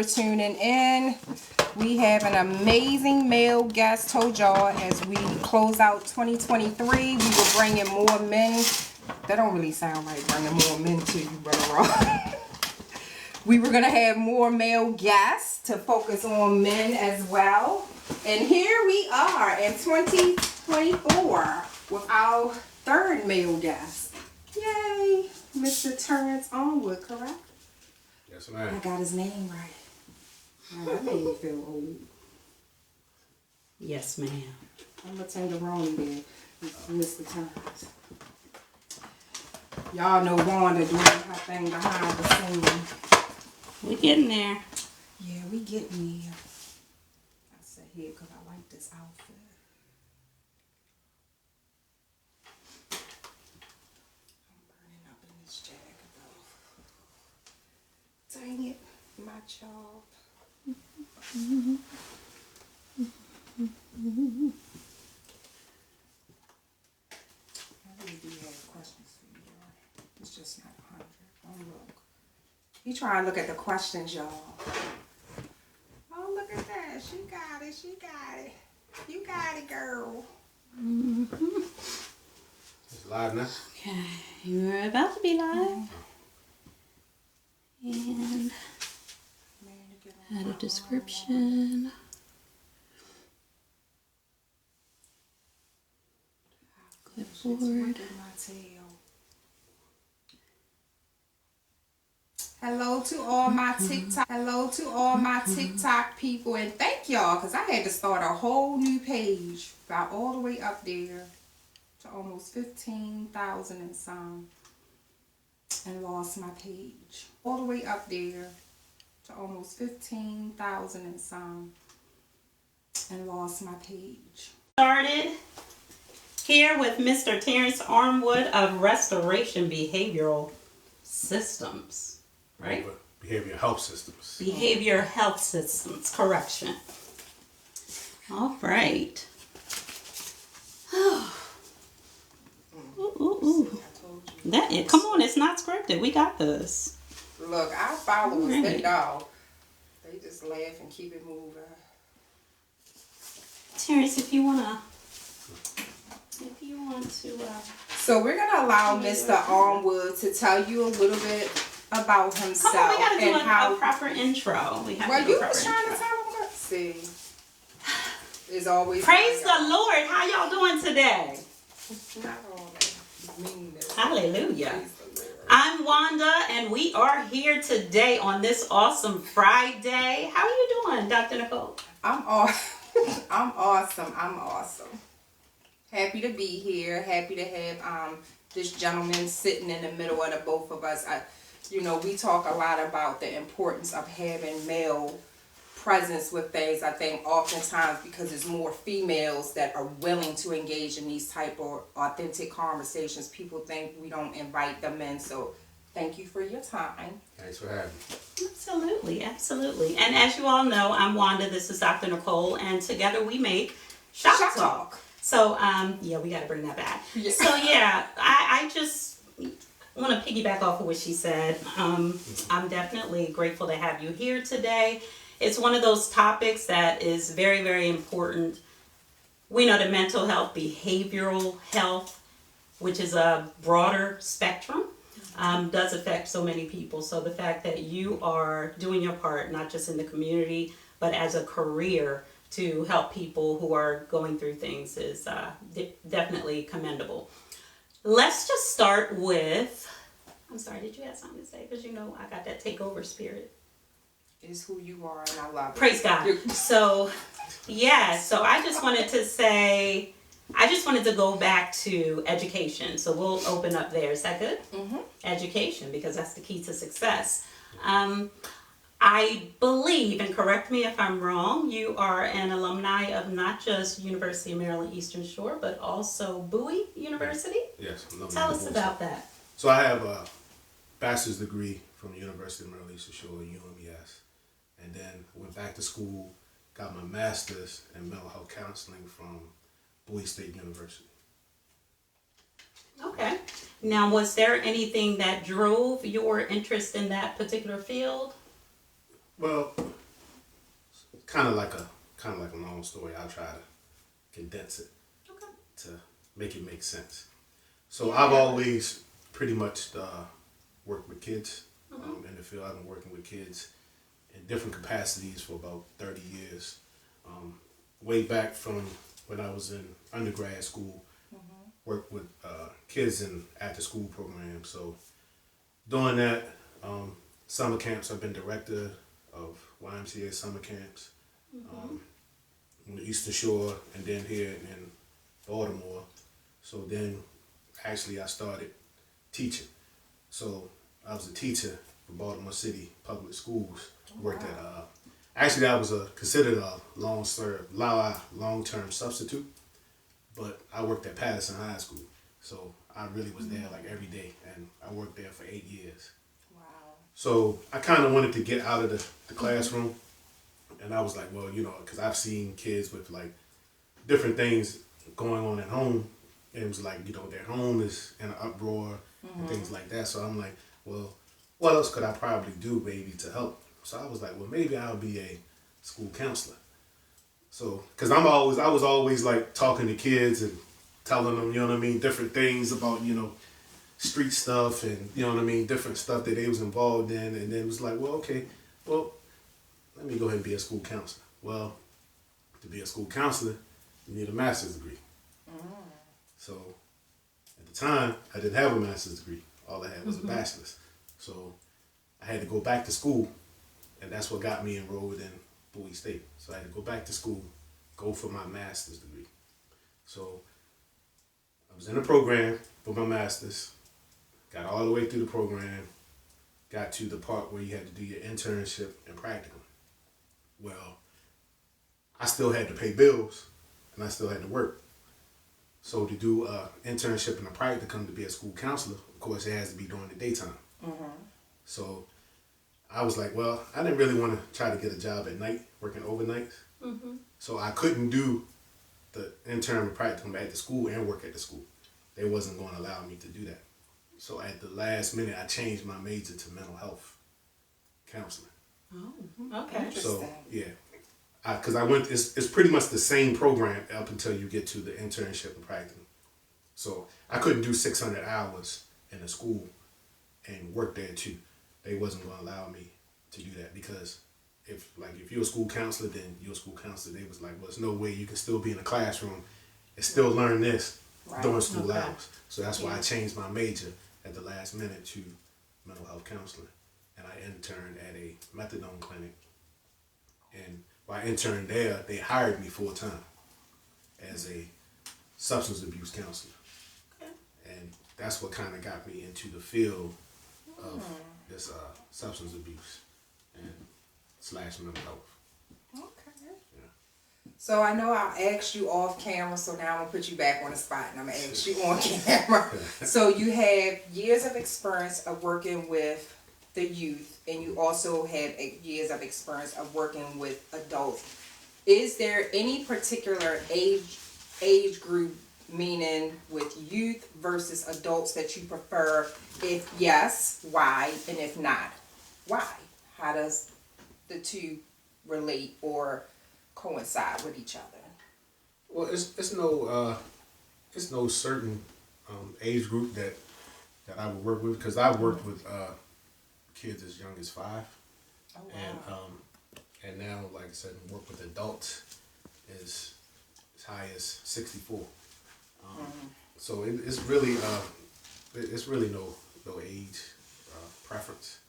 for tuning in. We have an amazing male guest. Told y'all as we close out 2023, we were bringing more men. That don't really sound like bringing more men to you, Brother Ross. We were going to have more male guests to focus on men as well. And here we are in 2024 with our third male guest. Yay! Mr. Terrance Armwood, correct? Yes, ma'am. I got his name right. Now, that made me feel old. Yes, ma'am. I'm going to turn the wrong there, Mr. Terrance. Y'all know Wanda doing her thing behind the scenes. We're getting there. Yeah, we getting there. I said here because I like this outfit. I'm burning up in this jacket though. Dang it, my job. I really do have questions for you, y'all. It's just not 100. Don't look. You try and look at the questions, y'all. Oh, look at that. She got it. She got it. You got it, girl. It's live now. Okay, you're about to be live. And add a description. Clipboard. Hello to all my TikTok. Hello to all my TikTok people, and thank y'all because I had to start a whole new page. Got all the way up there to almost 15,000 and some, and lost my page. All the way up there to almost 15,000 and some, and lost my page. Started here with Mr. Terrance Armwood of Restoration Behavioral Systems. Right? Behavioral health systems. Behavior health systems, correction. All right. Ooh. That is, come on, it's not scripted. We got this. Look, our followers, Right. they know. They just laugh and keep it moving. Terrance, if you want to. So we're going to allow Mr. Armwood to tell you a little bit about himself. Come on, we got to do and a proper intro. We have well, to do you a proper was trying intro. to tell him what. See, it's always Praise the Lord. How y'all doing today? Not all that meanness. Hallelujah. Praise the Lord. I'm Wanda, and we are here today on this awesome Friday. How are you doing, Dr. Nicole? I'm awesome. I'm awesome. Happy to be here. Happy to have this gentleman sitting in the middle of the both of us. We talk a lot about the importance of having male presence with things. I think oftentimes because there's more females that are willing to engage in these type of authentic conversations, people think we don't invite them in. So thank you for your time. Thanks for having me. Absolutely, absolutely. And as you all know, I'm Wanda. This is Dr. Nicole, and together we make Shop Talk. So, we got to bring that back. Yeah. So, I just want to piggyback off of what she said. I'm definitely grateful to have you here today. It's one of those topics that is very, very important. We know that mental health, behavioral health, which is a broader spectrum, does affect so many people. So the fact that you are doing your part, not just in the community, but as a career to help people who are going through things is definitely commendable. Let's just start with, I'm sorry, did you have something to say? Because I got that takeover spirit. It's who you are, and I love it. Praise God. So I just wanted to say, I just wanted to go back to education. So we'll open up there. Is that good? Mm-hmm. Education, because that's the key to success. I believe, and correct me if I'm wrong, you are an alumni of not just University of Maryland Eastern Shore, but also Bowie University? Yes. Tell us about that. So I have a bachelor's degree from the University of Maryland Eastern Shore, UMES. And then went back to school, got my master's in mental health counseling from Bowie State University. Okay. Now, was there anything that drove your interest in that particular field? Well, kind of like a long story. I'll try to condense it Okay. to make it make sense. So I've always pretty much worked with kids in the field. I've been working with kids in different capacities for about 30 years. Way back from when I was in undergrad school, worked with kids in after school programs. So doing that, summer camps, I've been director of YMCA summer camps on the Eastern Shore and then here in Baltimore. So then actually I started teaching. So I was a teacher for Baltimore City Public Schools. Worked at actually I was considered a long-term substitute, but I worked at Patterson High School. So I really was there like every day, and I worked there for 8 years. Wow. So I kind of wanted to get out of the classroom, and I was like, well, because I've seen kids with like different things going on at home, and it was like, their home is in an uproar and things like that. So I'm like, well, what else could I probably do maybe to help? So I was like, well, maybe I'll be a school counselor. So, because I was always like talking to kids and telling them, different things about, street stuff and, different stuff that they was involved in. And then it was like, well, okay, well, let me go ahead and be a school counselor. Well, to be a school counselor, you need a master's degree. So at the time, I didn't have a master's degree. All I had was a bachelor's. So I had to go back to school, and that's what got me enrolled in Bowie State. So I had to go back to school, go for my master's degree. So I was in a program for my master's, got all the way through the program, got to the part where you had to do your internship and practicum. Well, I still had to pay bills, and I still had to work. So to do an internship and a practicum to be a school counselor, of course, it has to be during the daytime. So I was like, well, I didn't really want to try to get a job at night, working overnights. So I couldn't do the intern and practicum at the school and work at the school. They wasn't going to allow me to do that. So at the last minute, I changed my major to mental health counseling. Oh, okay. So yeah, because I went. It's pretty much the same program up until you get to the internship and practicum. So I couldn't do 600 hours in a school and work there too. They wasn't going to allow me to do that because if you're a school counselor, then you're a school counselor. They was like, well, there's no way you can still be in a classroom and still learn this during school hours. So that's why I changed my major at the last minute to mental health counseling. And I interned at a methadone clinic. And while I interned there, they hired me full time as a substance abuse counselor. And that's what kind of got me into the field of this substance abuse and / mental health. Okay. So I know I asked you off camera, so now I'm going to put you back on the spot and I'm going to ask you on camera. So you have years of experience of working with the youth, and you also have years of experience of working with adults. Is there any particular age group, meaning with youth versus adults, that you prefer? If yes, why? And if not, why? How does the two relate or coincide with each other? Well, it's no certain age group that I would work with, because I've worked with kids as young as 5. Oh, wow. And now, like I said, work with adults is as high as 64. So it's really no age preference.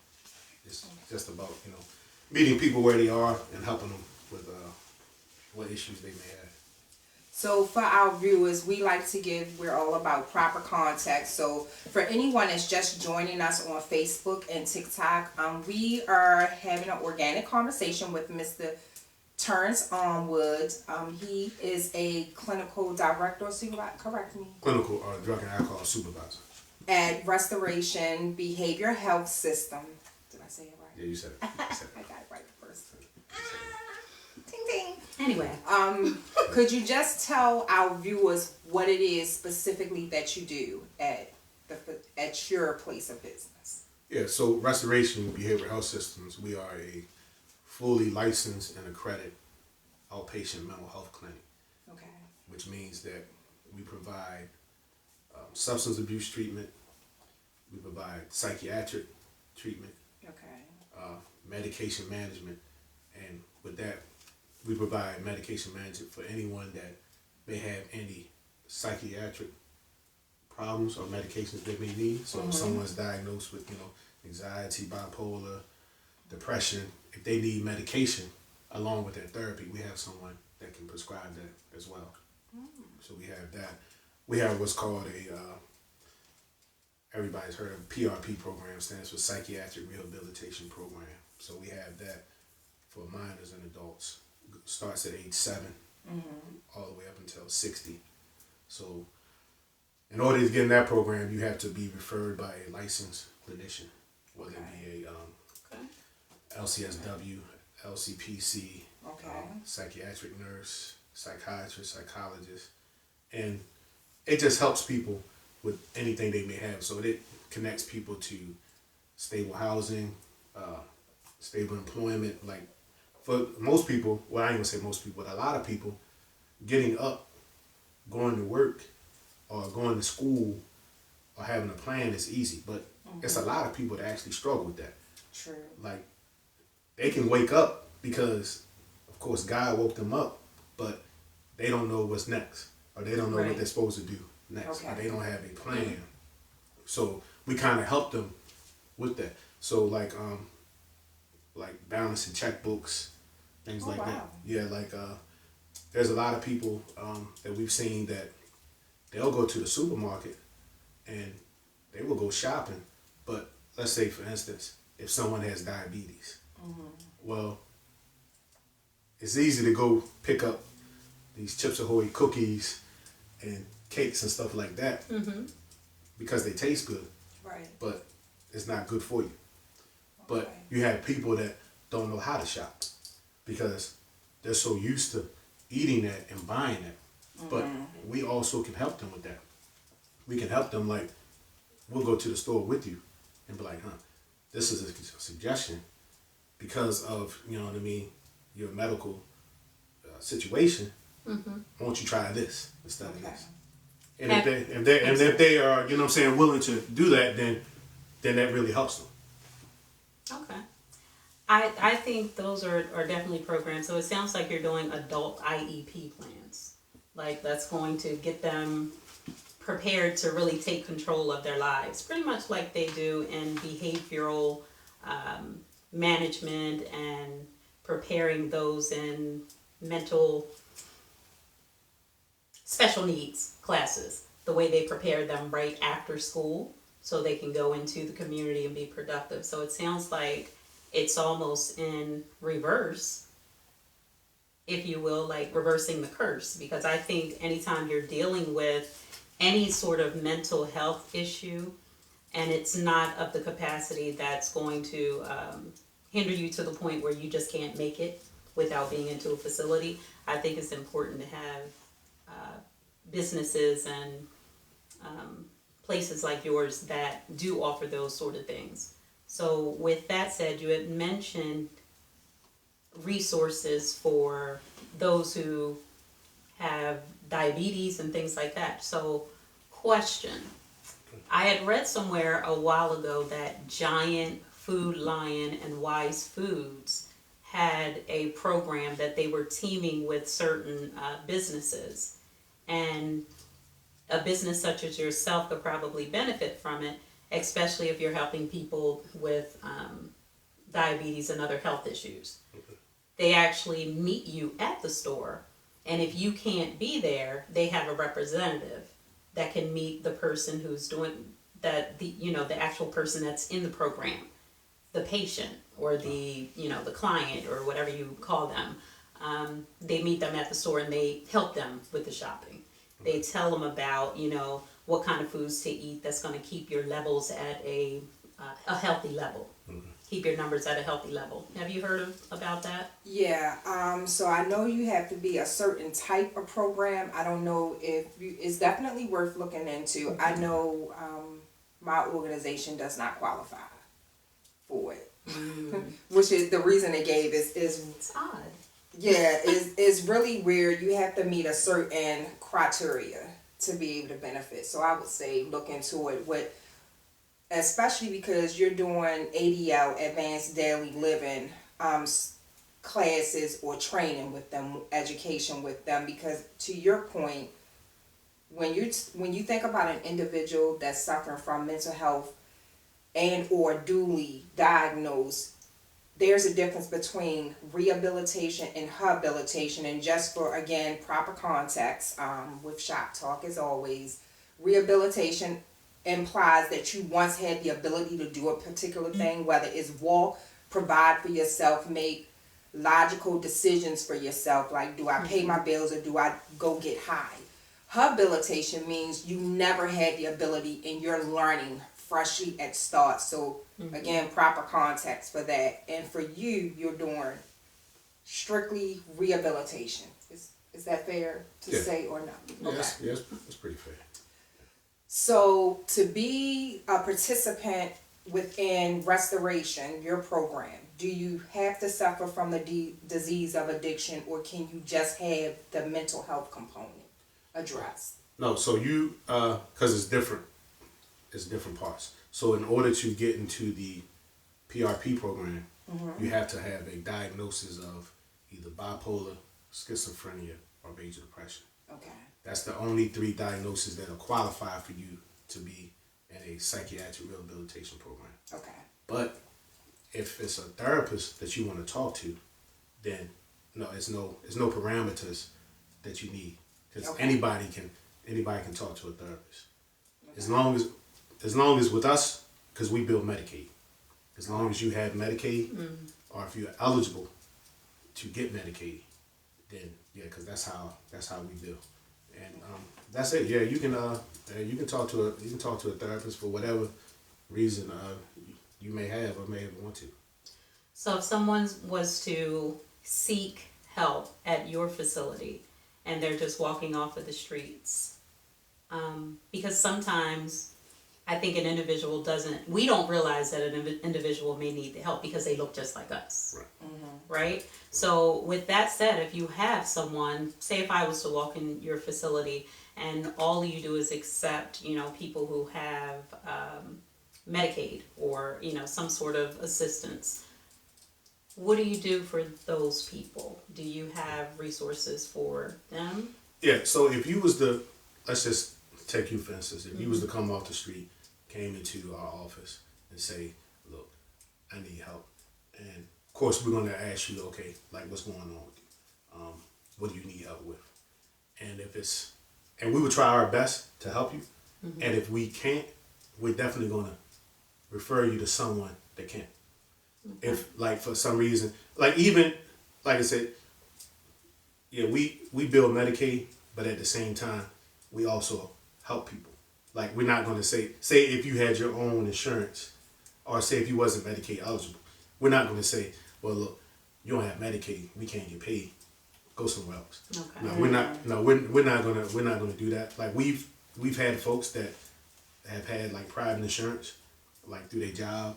It's just about meeting people where they are and helping them with what issues they may have. So for our viewers, we're all about proper context. So for anyone that's just joining us on Facebook and TikTok, we are having an organic conversation with Mr. Terrance Armwood. He is a clinical director or supervisor, correct me? Clinical drug and alcohol supervisor. At Restoration Behavior Health System. Did I say it right? Yeah, you said it. I got it right the first time. Ting ting. Anyway. Could you just tell our viewers what it is specifically that you do at your place of business? Yeah, so Restoration Behavioral Health Systems, we are a fully licensed and accredited outpatient mental health clinic, Okay. which means that we provide substance abuse treatment, we provide psychiatric treatment, Okay. medication management, and with that, we provide medication management for anyone that may have any psychiatric problems or medications they may need. So if someone's diagnosed with, anxiety, bipolar, depression, if they need medication along with their therapy, we have someone that can prescribe that as well. So we have that. We have what's called everybody's heard of PRP program, stands for Psychiatric Rehabilitation Program. So we have that for minors and adults. Starts at age 7, all the way up until 60. So in order to get in that program, you have to be referred by a licensed clinician, whether it be a LCSW, LCPC, Okay. psychiatric nurse, psychiatrist, psychologist, and it just helps people with anything they may have. So it connects people to stable housing, stable employment. Like for most people, well, I ain't gonna say most people, but a lot of people, getting up, going to work, or going to school, or having a plan is easy. But it's a lot of people that actually struggle with that. True. Like they can wake up because, of course, God woke them up, but they don't know what's next, or they don't know what they're supposed to do next, or they don't have a plan. So we kind of help them with that. So like balancing checkbooks, things like that. Yeah, like there's a lot of people that we've seen that they'll go to the supermarket and they will go shopping, but let's say for instance, if someone has diabetes, well, it's easy to go pick up these Chips Ahoy cookies and cakes and stuff like that because they taste good, Right. but it's not good for you. But you have people that don't know how to shop because they're so used to eating that and buying that. But we also can help them with that. We can help them, like, we'll go to the store with you and be like, this is a suggestion because of, your medical situation. Won't you try this instead of this? And if they are, willing to do that, then that really helps them. Okay. I think those are definitely programs. So it sounds like you're doing adult IEP plans. Like that's going to get them prepared to really take control of their lives. Pretty much like they do in behavioral management and preparing those in mental special needs classes. The way they prepare them right after school so they can go into the community and be productive. So it sounds like it's almost in reverse, if you will, like reversing the curse. Because I think anytime you're dealing with any sort of mental health issue and it's not of the capacity that's going to hinder you to the point where you just can't make it without being into a facility, I think it's important to have businesses and places like yours that do offer those sort of things. So with that said, you had mentioned resources for those who have diabetes and things like that. So question, I had read somewhere a while ago that Giant, Food Lion, and Wise Foods had a program that they were teaming with certain businesses. And a business such as yourself could probably benefit from it, especially if you're helping people with diabetes and other health issues. They actually meet you at the store, and if you can't be there, they have a representative that can meet the person who's doing that, the actual person that's in the program, the patient or the client or whatever you call them. They meet them at the store and they help them with the shopping. They tell them about, what kind of foods to eat that's going to keep your levels at a healthy level. Keep your numbers at a healthy level. Have you heard about that? Yeah. So I know you have to be a certain type of program. I don't know if it's definitely worth looking into. I know my organization does not qualify for it, which is the reason they gave is It's odd. Yeah, is really where you have to meet a certain criteria to be able to benefit. So I would say look into it with, especially because you're doing ADL, advanced daily living, classes or training with them, education with them. Because to your point, when you think about an individual that's suffering from mental health and or duly diagnosed, there's a difference between rehabilitation and habilitation. And just for, again, proper context, with shop talk as always, rehabilitation implies that you once had the ability to do a particular thing, whether it's walk, provide for yourself, make logical decisions for yourself, like do I pay my bills or do I go get high. Habilitation means you never had the ability and you're learning freshly at start. So again, proper context for that. And for you, you're doing strictly rehabilitation. Is that fair to say or not? Okay. Yes, that's pretty fair. So to be a participant within restoration, your program, do you have to suffer from the disease of addiction, or can you just have the mental health component addressed? No, so you, because it's different parts. So in order to get into the PRP program, you have to have a diagnosis of either bipolar, schizophrenia, or major depression. Okay. That's the only 3 diagnoses that are qualified for you to be in a psychiatric rehabilitation program. Okay. But if it's a therapist that you want to talk to, then it's no parameters that you need, because anybody can talk to a therapist, as long as with us, because we bill Medicaid. As long as you have Medicaid, or if you're eligible to get Medicaid, then because that's how we bill. And that's it. Yeah, you can talk to a therapist for whatever reason you may have or may want to. So if someone was to seek help at your facility and they're just walking off of the streets, because sometimes I think an individual we don't realize that an individual may need the help because they look just like us. Right. Right? So with that said, if you have someone, say if I was to walk in your facility and all you do is accept, people who have Medicaid or, some sort of assistance, what do you do for those people? Do you have resources for them? Yeah, so if you was to, let's just take you for instance, if you was to come off the street, came into our office and say, look, I need help. And of course we're gonna ask you, okay, like what's going on with you? What do you need help with? And we would try our best to help you. And if we can't, we're definitely gonna refer you to someone that can. If like for some reason, like even, like I said, yeah, we bill Medicaid, but at the same time, we also help people. Like we're not gonna say if you had your own insurance, or say if you wasn't Medicaid eligible, we're not gonna say, well look, you don't have Medicaid, we can't get paid, go somewhere else. Okay. No, we're not gonna do that. Like we've had folks that have had like private insurance, like through their job.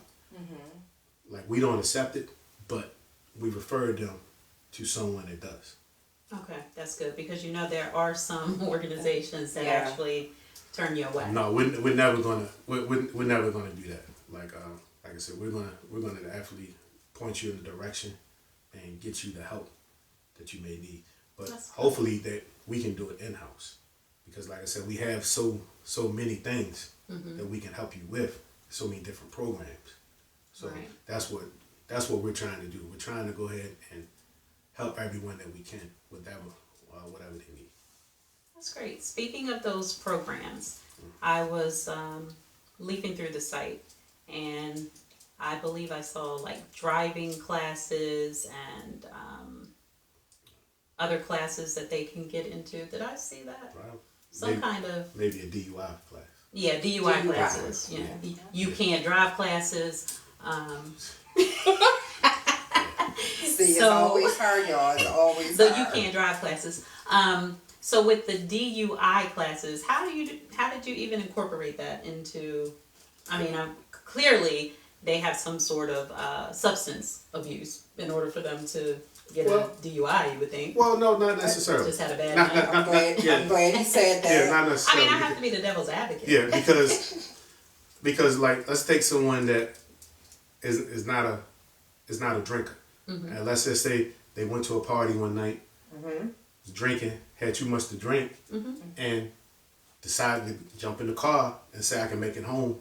Like we don't accept it, but we refer them to someone that does. Okay, that's good, because there are some organizations that actually turn you away. No, we're never gonna do that. Like I said, we're gonna actually point you in the direction and get you the help that you may need. But hopefully that we can do it in house, because like I said, we have so many things that we can help you with, so many different programs. So that's what we're trying to do. We're trying to go ahead and help everyone that we can with whatever they need. That's great. Speaking of those programs, I was leafing through the site, and I believe I saw like driving classes and other classes that they can get into. Did I see that? Right. Maybe a DUI class. Yeah, DUI classes. Yeah. You can't drive classes. See, it's always her, y'all. It's always so her. you can't drive classes. So with the DUI classes, how did you even incorporate that into? I mean, clearly they have some sort of substance abuse in order for them to get a DUI, you would think. Well, no, not necessarily. Just had a bad Not- night. not- I'm glad he said that. Yeah, not I necessarily. mean, I have to be the devil's advocate. Yeah, because like let's take someone that is not a drinker, and let's just say they went to a party one night, was drinking, had too much to drink, and decided to jump in the car and say I can make it home.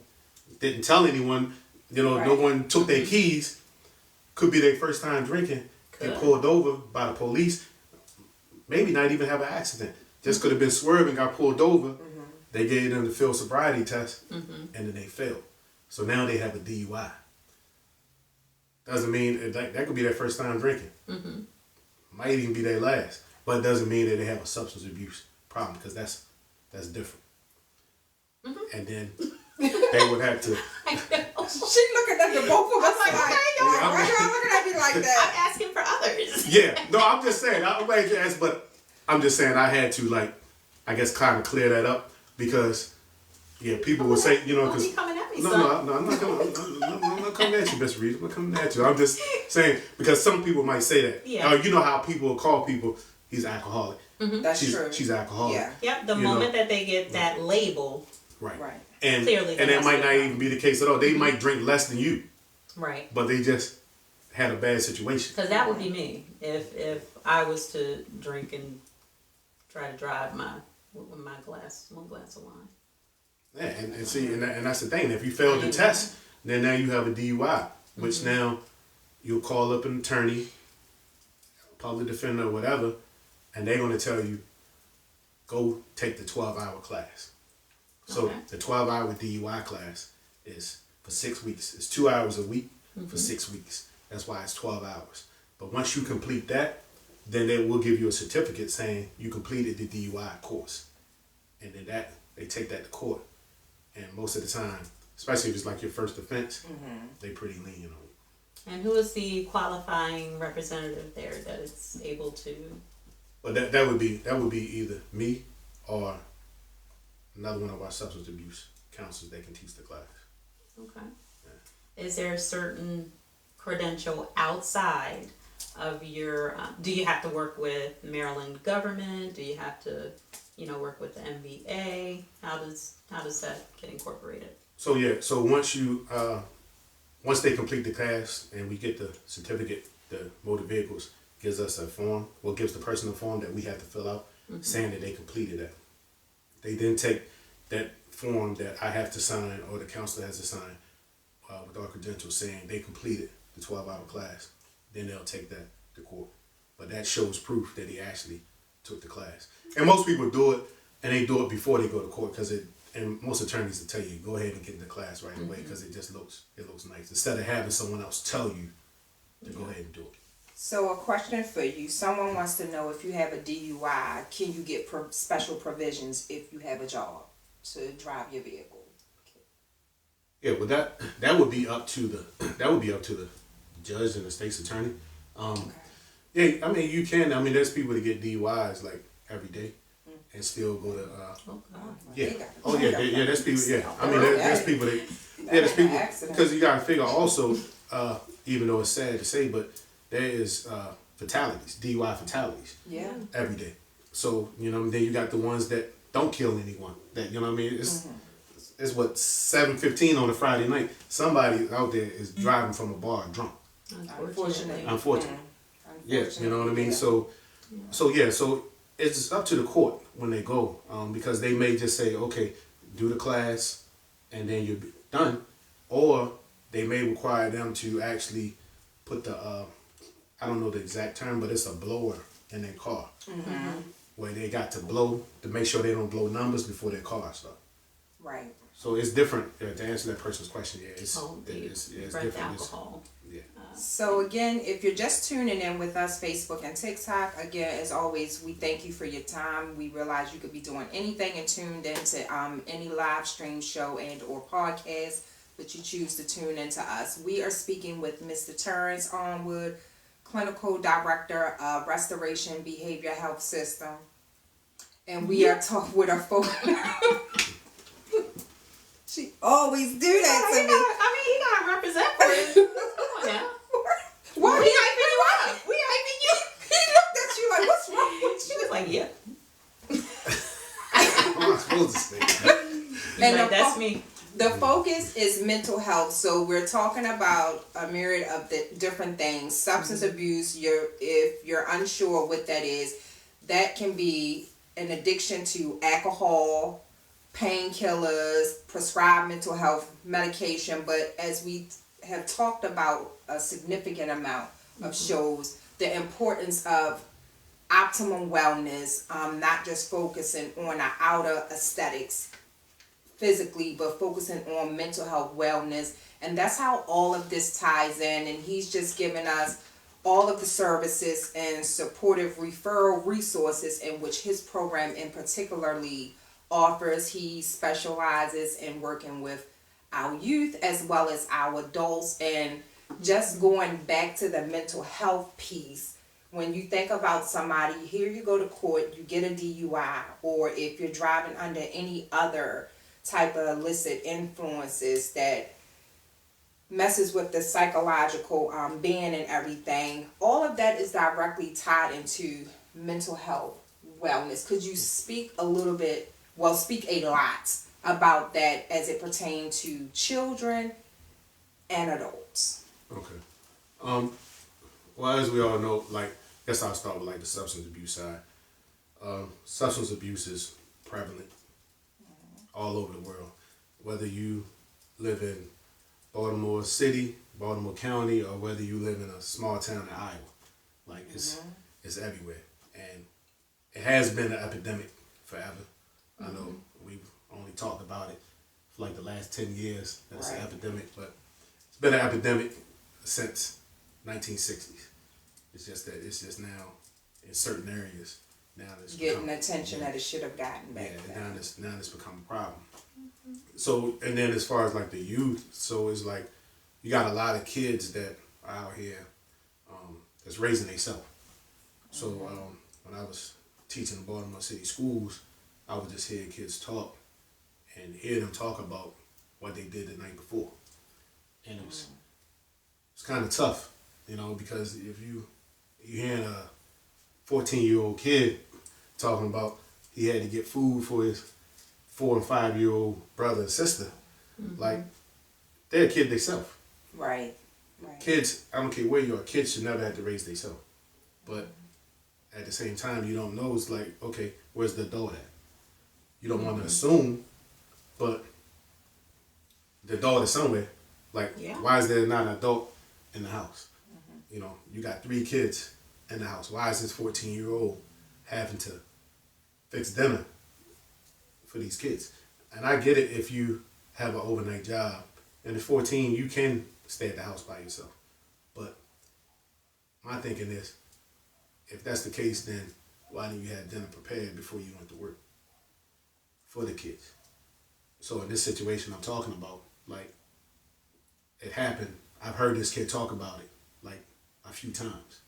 Didn't tell anyone, no Right. one took their keys. Could be their first time drinking. Get Could. pulled over by the police. Maybe not even have an accident. Just could have been swerving, got pulled over. They gave them the field sobriety test, and then they failed. So now they have a DUI. Doesn't mean that could be their first time drinking. Might even be their last, but it doesn't mean that they have a substance abuse problem because that's different. And then they would have to. She looking at the both of us like, okay, why y'all looking at me like that? I'm asking for others. Yeah, no, I'm just saying. I'm glad you asked, but I'm just saying I had to I guess kind of clear that up because people would say Don't because. be coming at me, No, son. I'm not coming. I'm not coming at you, Miss Reed. I'm not coming at you. I'm just saying because some people might say that. Yeah. You know how people will call people, he's alcoholic. That's true. She's alcoholic. Yeah. Yep, the You moment know. that they get that label, Right. Right. And Clearly and they that might must not be even be the case at all. They might drink less than you, right? but they just had a bad situation. Because that would be me if I was to drink and try to drive one glass of wine. Yeah, and see, and that's the thing. If you failed the test, then now you have a DUI, which now you'll call up an attorney, public defender, or whatever, and they're going to tell you, go take the 12-hour class. So Okay. the 12-hour DUI class is for 6 weeks. It's 2 hours a week for 6 weeks. That's why it's 12 hours. But once you complete that, then they will give you a certificate saying you completed the DUI course. And then they take that to court. And most of the time, especially if it's like your first offense, they pretty lenient on you. And who is the qualifying representative there that is able to? But that would be either me or another one of our substance abuse counselors that can teach the class. Okay. Is there a certain credential outside of your? Do you have to work with Maryland government? Do you have to, work with the MBA? How does that get incorporated? So so once they complete the class and we get the certificate, the motor vehicles gives us a form. Well, gives the person a form that we have to fill out saying that they completed that. They then take that form that I have to sign or the counselor has to sign with our credentials saying they completed the 12-hour class. Then they'll take that to court. But that shows proof that he actually took the class. And most people do it, and they do it before they go to court and most attorneys will tell you, go ahead and get in the class right away because it looks nice. Instead of having someone else tell you to go ahead and do it. So a question for you. Someone wants to know if you have a DUI, can you get special provisions if you have a job to drive your vehicle? Yeah, well that would be up to the judge and the state's attorney. Yeah, I mean you can. I mean there's people that get DUIs like every day and still go to yeah. Oh yeah, that's people. Yeah, I mean there's people that there's people because you gotta figure also even though it's sad to say, but there is fatalities, DUI fatalities. Yeah. Every day. So then you got the ones that don't kill anyone. That what I mean. It's what 7:15 on a Friday night. Somebody out there is driving from a bar drunk. Unfortunately. Yeah, you know what I mean. Yeah. So it's up to the court when they go because they may just say, okay, do the class and then you're done, or they may require them to actually put the I don't know the exact term, but it's a blower in their car where they got to blow to make sure they don't blow numbers before their car starts. Right. So it's different to answer that person's question. Yeah, it's different. Alcohol. Yeah. So again, if you're just tuning in with us, Facebook and TikTok, again, as always, we thank you for your time. We realize you could be doing anything and tuned into any live stream show and or podcast, but you choose to tune into us. We are speaking with Mr. Terrance Armwood, Clinical Director of Restoration Behavior Health System. And we are talking with our folks. She always do that to me. He gotta represent for it. Come on now. Why We hyping you up. We hyping you like, yeah. What am I supposed to say? And Like, the that's fo- me. The focus is mental health, so we're talking about a myriad of the different things. Substance abuse, if you're unsure what that is, that can be an addiction to alcohol, painkillers, prescribed mental health medication. But as we have talked about a significant amount of shows, the importance of optimum wellness, not just focusing on our outer aesthetics physically, but focusing on mental health wellness. And that's how all of this ties in. And he's just given us all of the services and supportive referral resources in which his program in particularly offers. He specializes in working with our youth as well as our adults. And just going back to the mental health piece, when you think about somebody, here you go to court, you get a DUI, or if you're driving under any other type of illicit influences that messes with the psychological being and everything, all of that is directly tied into mental health wellness. Could you speak a little bit, well, speak a lot about that as it pertains to children and adults? Okay. Well, as we all know, like, I guess I'll start with like the substance abuse side. Substance abuse is prevalent all over the world. Whether you live in Baltimore City, Baltimore County, or whether you live in a small town in Iowa, like it's everywhere, and it has been an epidemic forever. I know we've only talked about it for like the last 10 years that it's an epidemic, but it's been an epidemic since 1960s. It's just that it's just now in certain areas now it's Getting attention that it should have gotten back then. now it's become a problem. So, and then as far as like the youth, so it's like you got a lot of kids that are out here that's raising themselves. So when I was teaching in Baltimore City schools, I would just hear kids talk and hear them talk about what they did the night before, and it's kind of tough, you know, because if you hearing a 14-year-old kid talking about he had to get food for his 4 and 5-year-old brother and sister, like they're a kid themselves. Right. Kids, I don't care where you are, kids should never have to raise themselves. But at the same time, you don't know. It's like, okay, where's the adult at? You don't want to assume, but the adult is somewhere. Like, why is there not an adult in the house? You know, you got 3 kids in the house. Why is this 14-year-old having to fix dinner for these kids? And I get it if you have an overnight job. And at 14, you can stay at the house by yourself. But my thinking is, if that's the case, then why didn't you have dinner prepared before you went to work for the kids? So in this situation I'm talking about, like, it happened. I've heard this kid talk about it, like, a few times.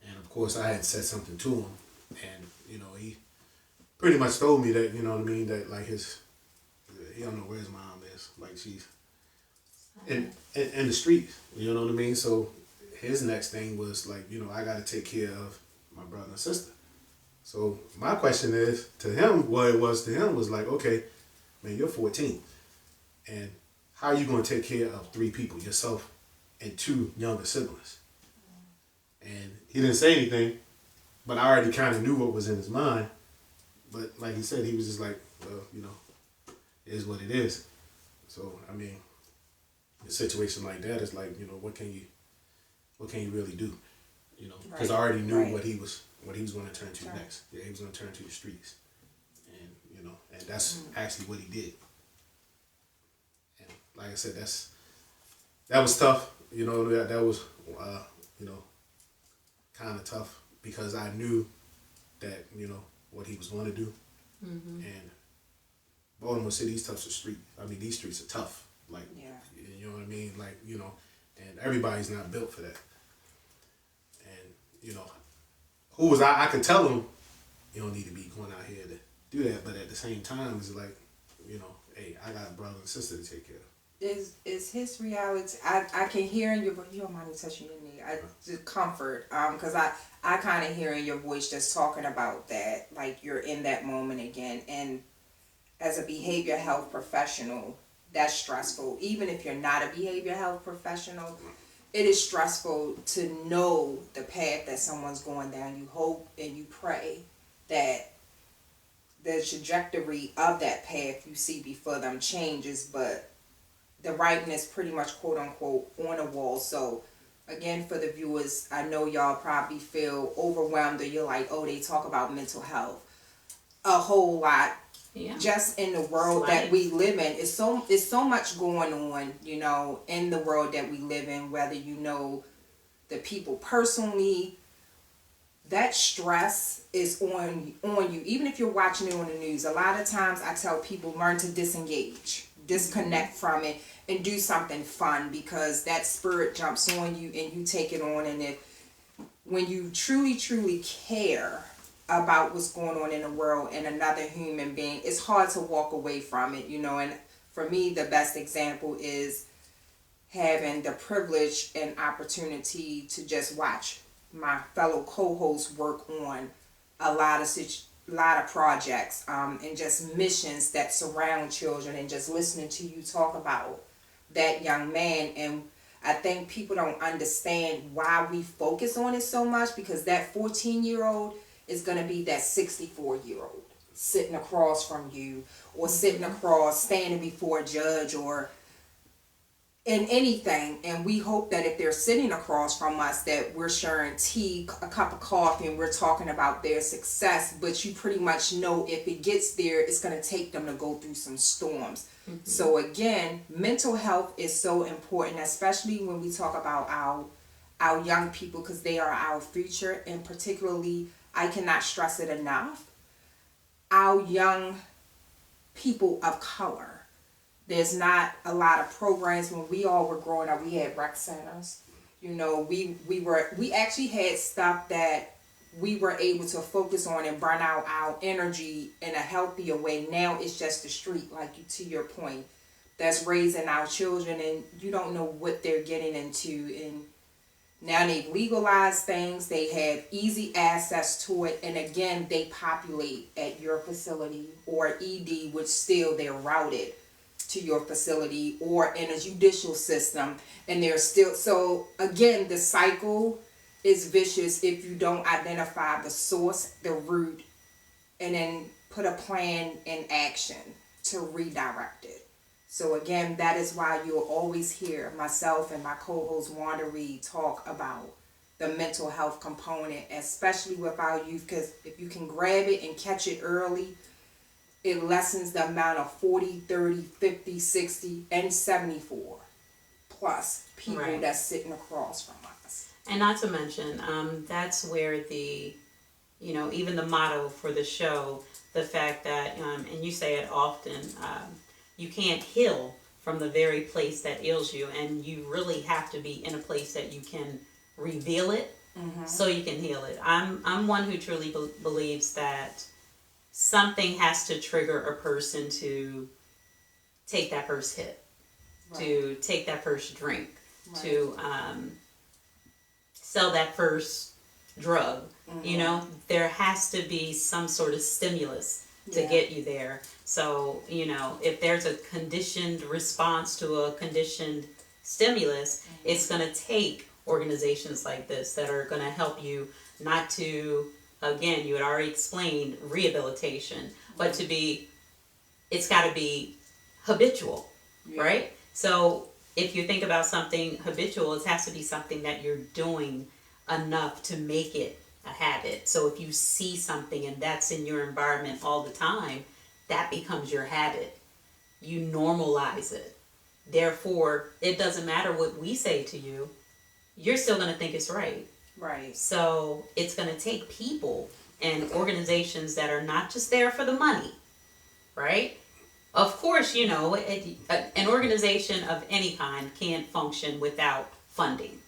And of course I had said something to him, and, you know, he pretty much told me that, you know what I mean, that, like, he don't know where his mom is. Like, she's in the streets, you know what I mean? So his next thing was, like, you know, I got to take care of my brother and sister. So my question is to him, what it was to him was like, okay, man, you're 14. And how are you going to take care of 3 people, yourself and 2 younger siblings? And he didn't say anything, but I already kind of knew what was in his mind. But like he said, he was just like, well, you know, it is what it is. So, I mean, a situation like that is like, you know, what can you really do? You know, because I already knew what he was going to turn to next. Yeah, he was going to turn to the streets, and you know, and that's actually what he did. And like I said, that was tough. You know, that was you know, kind of tough because I knew that, you know, what he was going to do. And Baltimore City, these toughs are street. I mean, these streets are tough. Like, you know what I mean? Like, you know, and everybody's not built for that. And, you know, who was I could tell him, you don't need to be going out here to do that. But at the same time, it's like, you know, hey, I got a brother and sister to take care of. is his reality. I can hear in your voice. You don't mind me touching your knee. I just comfort. Because I kind of hear in your voice just talking about that, like you're in that moment again. And as a behavior health professional, that's stressful. Even if you're not a behavior health professional, it is stressful to know the path that someone's going down. You hope and you pray that the trajectory of that path you see before them changes, but the writing is pretty much quote unquote on the wall. So again, for the viewers, I know y'all probably feel overwhelmed, or you're like, oh, they talk about mental health a whole lot. Yeah. Just in the world that we live in, it's so much going on, you know, in the world that we live in, whether you know the people personally. That stress is on you, even if you're watching it on the news. A lot of times I tell people, learn to disconnect from it, and do something fun, because that spirit jumps on you and you take it on. And when you truly care about what's going on in the world and another human being, it's hard to walk away from it, you know. And for me, the best example is having the privilege and opportunity to just watch my fellow co-hosts work on a lot of projects, and just missions that surround children, and just listening to you talk about that young man. And I think people don't understand why we focus on it so much, because that 14-year-old is going to be that 64-year-old sitting across from you, or sitting across, standing before a judge, or in anything. And we hope that if they're sitting across from us, that we're sharing tea, a cup of coffee, and we're talking about their success. But you pretty much know if it gets there, it's going to take them to go through some storms. So again, mental health is so important, especially when we talk about our young people, because they are our future. And particularly, I cannot stress it enough, our young people of color. There's not a lot of programs. When we all were growing up, we had rec centers. You know, we actually had stuff that we were able to focus on and burn out our energy in a healthier way. Now it's just the street, to your point, that's raising our children, and you don't know what they're getting into. And now they've legalized things. They have easy access to it. And again, they populate at your facility or ED, which still they're routed to your facility, or in a judicial system, and they're still. So again, the cycle is vicious if you don't identify the source, the root, and then put a plan in action to redirect it. So again, that is why you'll always hear myself and my co-host Wanda Reed talk about the mental health component, especially with our youth, because if you can grab it and catch it early, it lessens the amount of 40, 30, 50, 60, and 74 plus people that's sitting across from us. And not to mention, that's where even the motto for the show, the fact that, and you say it often, you can't heal from the very place that ails you, and you really have to be in a place that you can reveal it, so you can heal it. I'm one who truly believes that something has to trigger a person to take that first hit, to take that first drink, to sell that first drug. You know, there has to be some sort of stimulus to get you there. So, if there's a conditioned response to a conditioned stimulus, it's going to take organizations like this that are going to help you not to, again, you had already explained rehabilitation, but it's got to be habitual, right? So if you think about something habitual, it has to be something that you're doing enough to make it a habit. So if you see something and that's in your environment all the time, that becomes your habit. You normalize it. Therefore, it doesn't matter what we say to you, you're still going to think it's right. Right. So it's going to take people and organizations that are not just there for the money, right? Of course, an organization of any kind can't function without funding.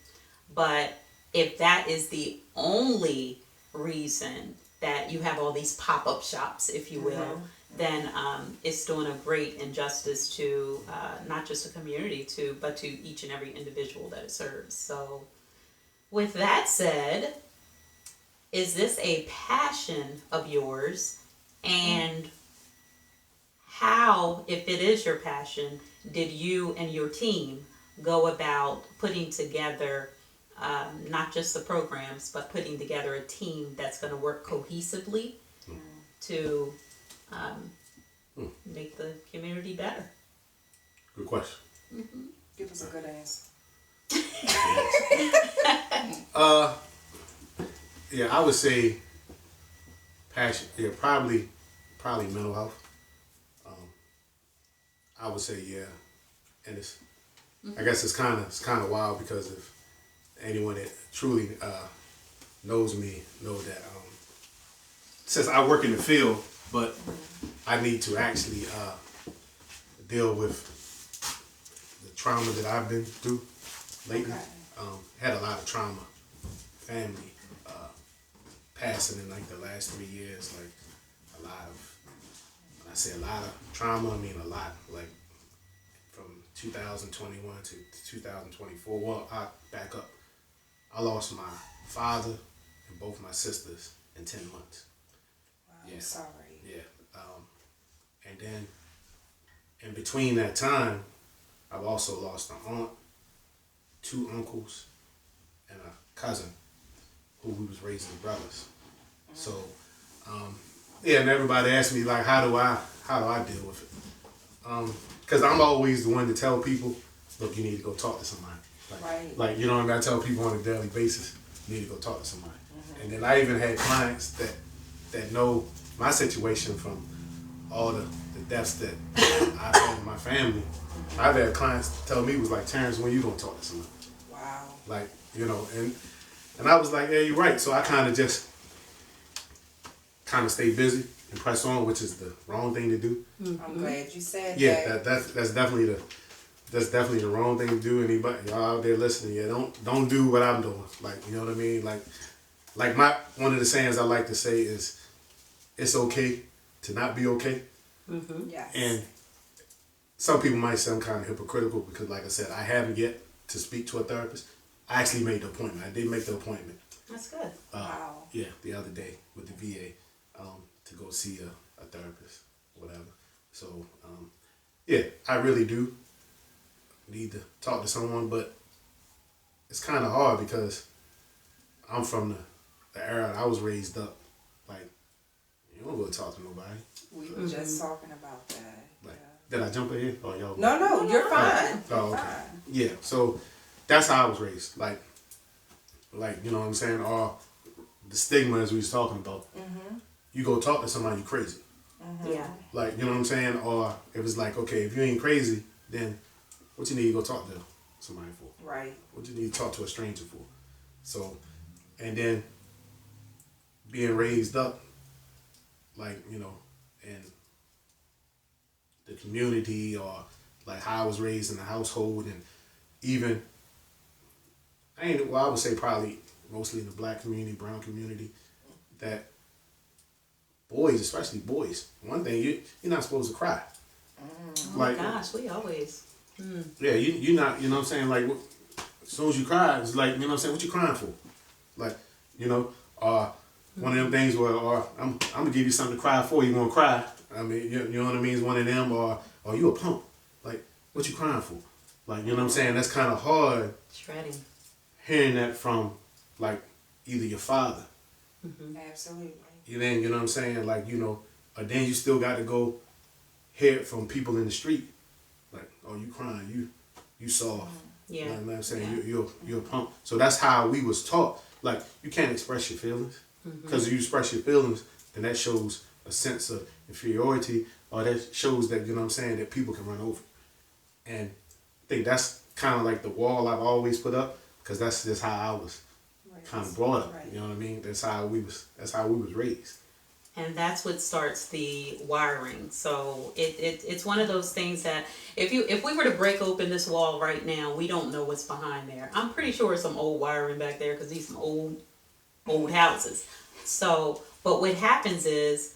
But if that is the only reason that you have all these pop-up shops, if you will, then it's doing a great injustice to not just the community, but to each and every individual that it serves. So, with that said, is this a passion of yours? And how, if it is your passion, did you and your team go about putting together not just the programs, but putting together a team that's going to work cohesively to make the community better? Good question. Give us a good answer. Yeah, I would say passion. Yeah, probably mental health. I would say yeah, and it's. I guess it's kind of wild because if anyone that truly knows me know that since I work in the field, but I need to actually deal with the trauma that I've been through lately. Had a lot of trauma, family passing in like the last 3 years, like a lot of, when I say a lot of trauma, I mean a lot, like from 2021 to 2024. Well, I back up. I lost my father and both my sisters in 10 months. Wow, I'm sorry. Yeah. And then in between that time, I've also lost an aunt, 2 uncles, and a cousin who we was raising brothers. So, yeah, and everybody asked me like, how do I deal with it? Because I'm always the one to tell people, look, you need to go talk to somebody. Like you know what I mean? I tell people on a daily basis, you need to go talk to somebody. And then I even had clients that know my situation from all the deaths that I've had in my family. I've had clients tell me, was like, Terrance, when you gonna talk to somebody? Wow. Like, you know, and I was like, yeah, you're right. So I kind of just stay busy and press on, which is the wrong thing to do. I'm glad you said that. Yeah, that's definitely the wrong thing to do. Anybody y'all out there listening, yeah, don't do what I'm doing. Like, you know what I mean? Like one of the sayings I like to say is, it's okay to not be okay. Yes. And some people might say I'm kind of hypocritical because, like I said, I haven't yet to speak to a therapist. I actually made the appointment. I did make the appointment. That's good. Wow. Yeah, the other day with the VA to go see a therapist, whatever. So, yeah, I really do need to talk to someone, but it's kind of hard because I'm from the era that I was raised up. Like, you don't go talk to nobody. We were just talking about that. Like, did I jump in here? Oh, y'all. No, you're fine. Oh, okay. Yeah, so that's how I was raised. Like, you know what I'm saying? Or the stigma, as we was talking about. You go talk to somebody, you crazy. Yeah. Like, you know what I'm saying? Or it was like, okay, if you ain't crazy, then what you need to go talk to somebody for? Right. What you need to talk to a stranger for? So, and then being raised up, like, you know, in the community, or like how I was raised in the household, and even, I would say probably mostly in the black community, brown community, that boys, especially boys, one thing, you're not supposed to cry. Oh my gosh, we always. Yeah, you're not, you know what I'm saying? Like, as soon as you cry, it's like, you know what I'm saying? What you crying for? Like, you know, one of them things where, or I'm going to give you something to cry for, you going to cry. I mean, you know what I mean? It's one of them, or you a punk. Like, what you crying for? Like, you know what I'm saying? That's kind of hard. Shredding. Hearing that from, like, either your father. Absolutely. You know what I'm saying? Like, you know, or then you still got to go hear it from people in the street. Like, oh, you crying, you soft. Yeah. You know what I'm saying? Yeah. You're a punk. So that's how we was taught. Like, you can't express your feelings. Because if you express your feelings, then that shows a sense of inferiority, or that shows that, you know what I'm saying, that people can run over. And I think that's kind of like the wall I've always put up, because that's just how I was kind of brought up. You know what I mean? That's how we was raised. And that's what starts the wiring. So it's one of those things that if we were to break open this wall right now, we don't know what's behind there. I'm pretty sure it's some old wiring back there, because these some old houses. So, but what happens is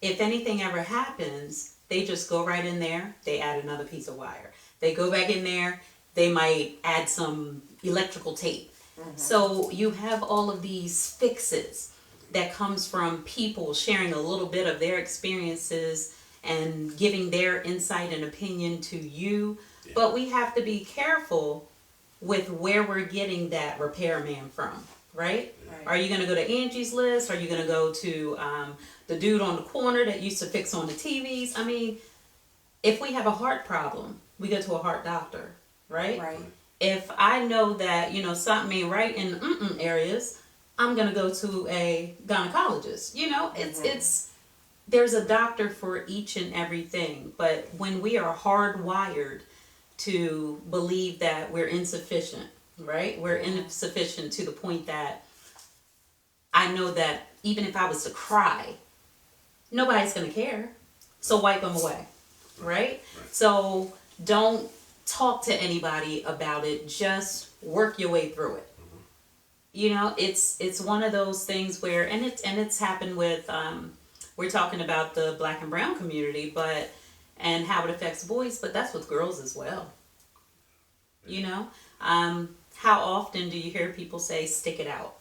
if anything ever happens, they just go right in there, they add another piece of wire. They go back in there, they might add some electrical tape. So you have all of these fixes that comes from people sharing a little bit of their experiences and giving their insight and opinion to you. Yeah. But we have to be careful with where we're getting that repairman from, right? Right. Are you going to go to Angie's List? Are you going to go to the dude on the corner that used to fix on the TVs? I mean, if we have a heart problem, we go to a heart doctor, right? Right. If I know that, something ain't right in areas, I'm going to go to a gynecologist. It's there's a doctor for each and everything. But when we are hardwired to believe that we're insufficient, right? We're insufficient to the point that I know that even if I was to cry, nobody's going to care. So wipe them away, right? So don't talk to anybody about it. Just work your way through it. It's one of those things where, and it's happened with, we're talking about the Black and brown community, and how it affects boys, but that's with girls as well. How often do you hear people say, stick it out?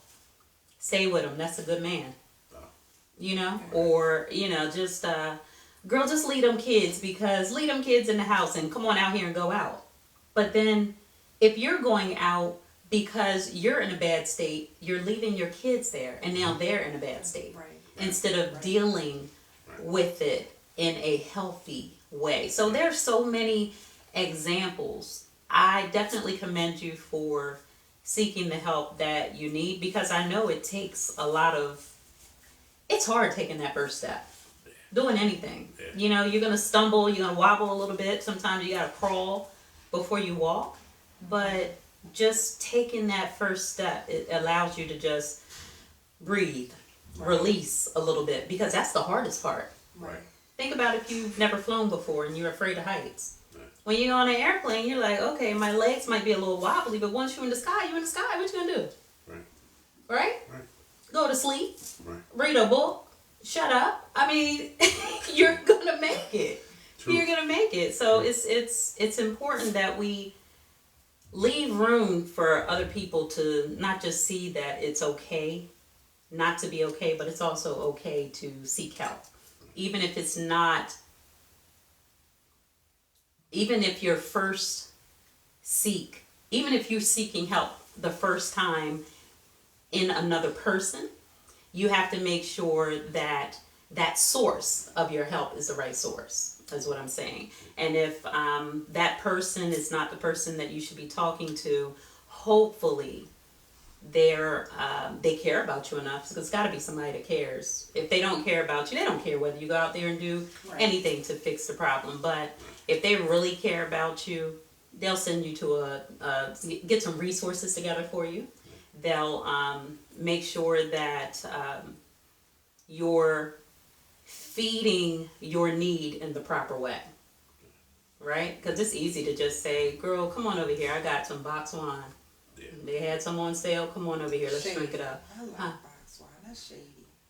Stay with him. That's a good man. Or, just, girl, just leave them kids in the house and come on out here and go out. But then if you're going out because you're in a bad state, you're leaving your kids there and now they're in a bad state. Right. Instead of dealing with it in a healthy way. So there's so many examples. I definitely commend you for seeking the help that you need, because I know it takes it's hard taking that first step. Doing anything. Yeah. You're going to stumble, you're going to wobble a little bit. Sometimes you got to crawl before you walk. But just taking that first step, it allows you to just breathe, release a little bit, because that's the hardest part. Right. Think about if you've never flown before and you're afraid of heights. When you're on an airplane, you're like, okay, my legs might be a little wobbly, but once you're in the sky, you're in the sky. What you gonna do? Right? Go to sleep. Read a book. Shut up. I mean, you're gonna make it. True. You're gonna make it. So it's important that we leave room for other people to not just see that it's okay not to be okay, but it's also okay to seek help. Even if it's not, even if you're seeking help the first time in another person, you have to make sure that that source of your help is the right source, is what I'm saying. And if that person is not the person that you should be talking to, hopefully they care about you enough, because it's got to be somebody that cares. If they don't care about you, they don't care whether you go out there and do anything to fix the problem. But if they really care about you, they'll send you to get some resources together for you. They'll make sure that you're feeding your need in the proper way, right? Because it's easy to just say, girl, come on over here, I got some box wine. They had some on sale, come on over here, let's Shady. drink it up. I like box wine. That's shady.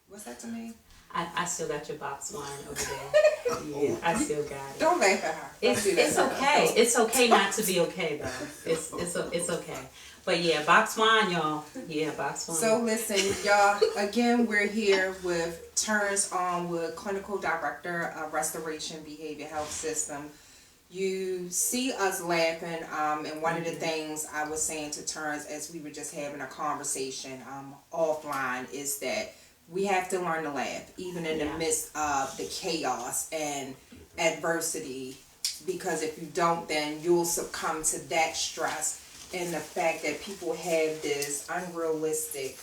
What's that to me? I still got your box wine over there. Yeah, I still got it. Don't laugh at her. Don't do that It's to her. okay. It's okay not to be okay though. It's okay. But yeah, box wine, y'all. Yeah, box wine. So listen, y'all, again, we're here with Terrance Armwood, Clinical Director of Restoration Behavior Health System. You see us laughing, and one of the things I was saying to Terrance as we were just having a conversation offline is that we have to learn to laugh, even in the midst of the chaos and adversity, because if you don't, then you'll succumb to that stress and the fact that people have this unrealistic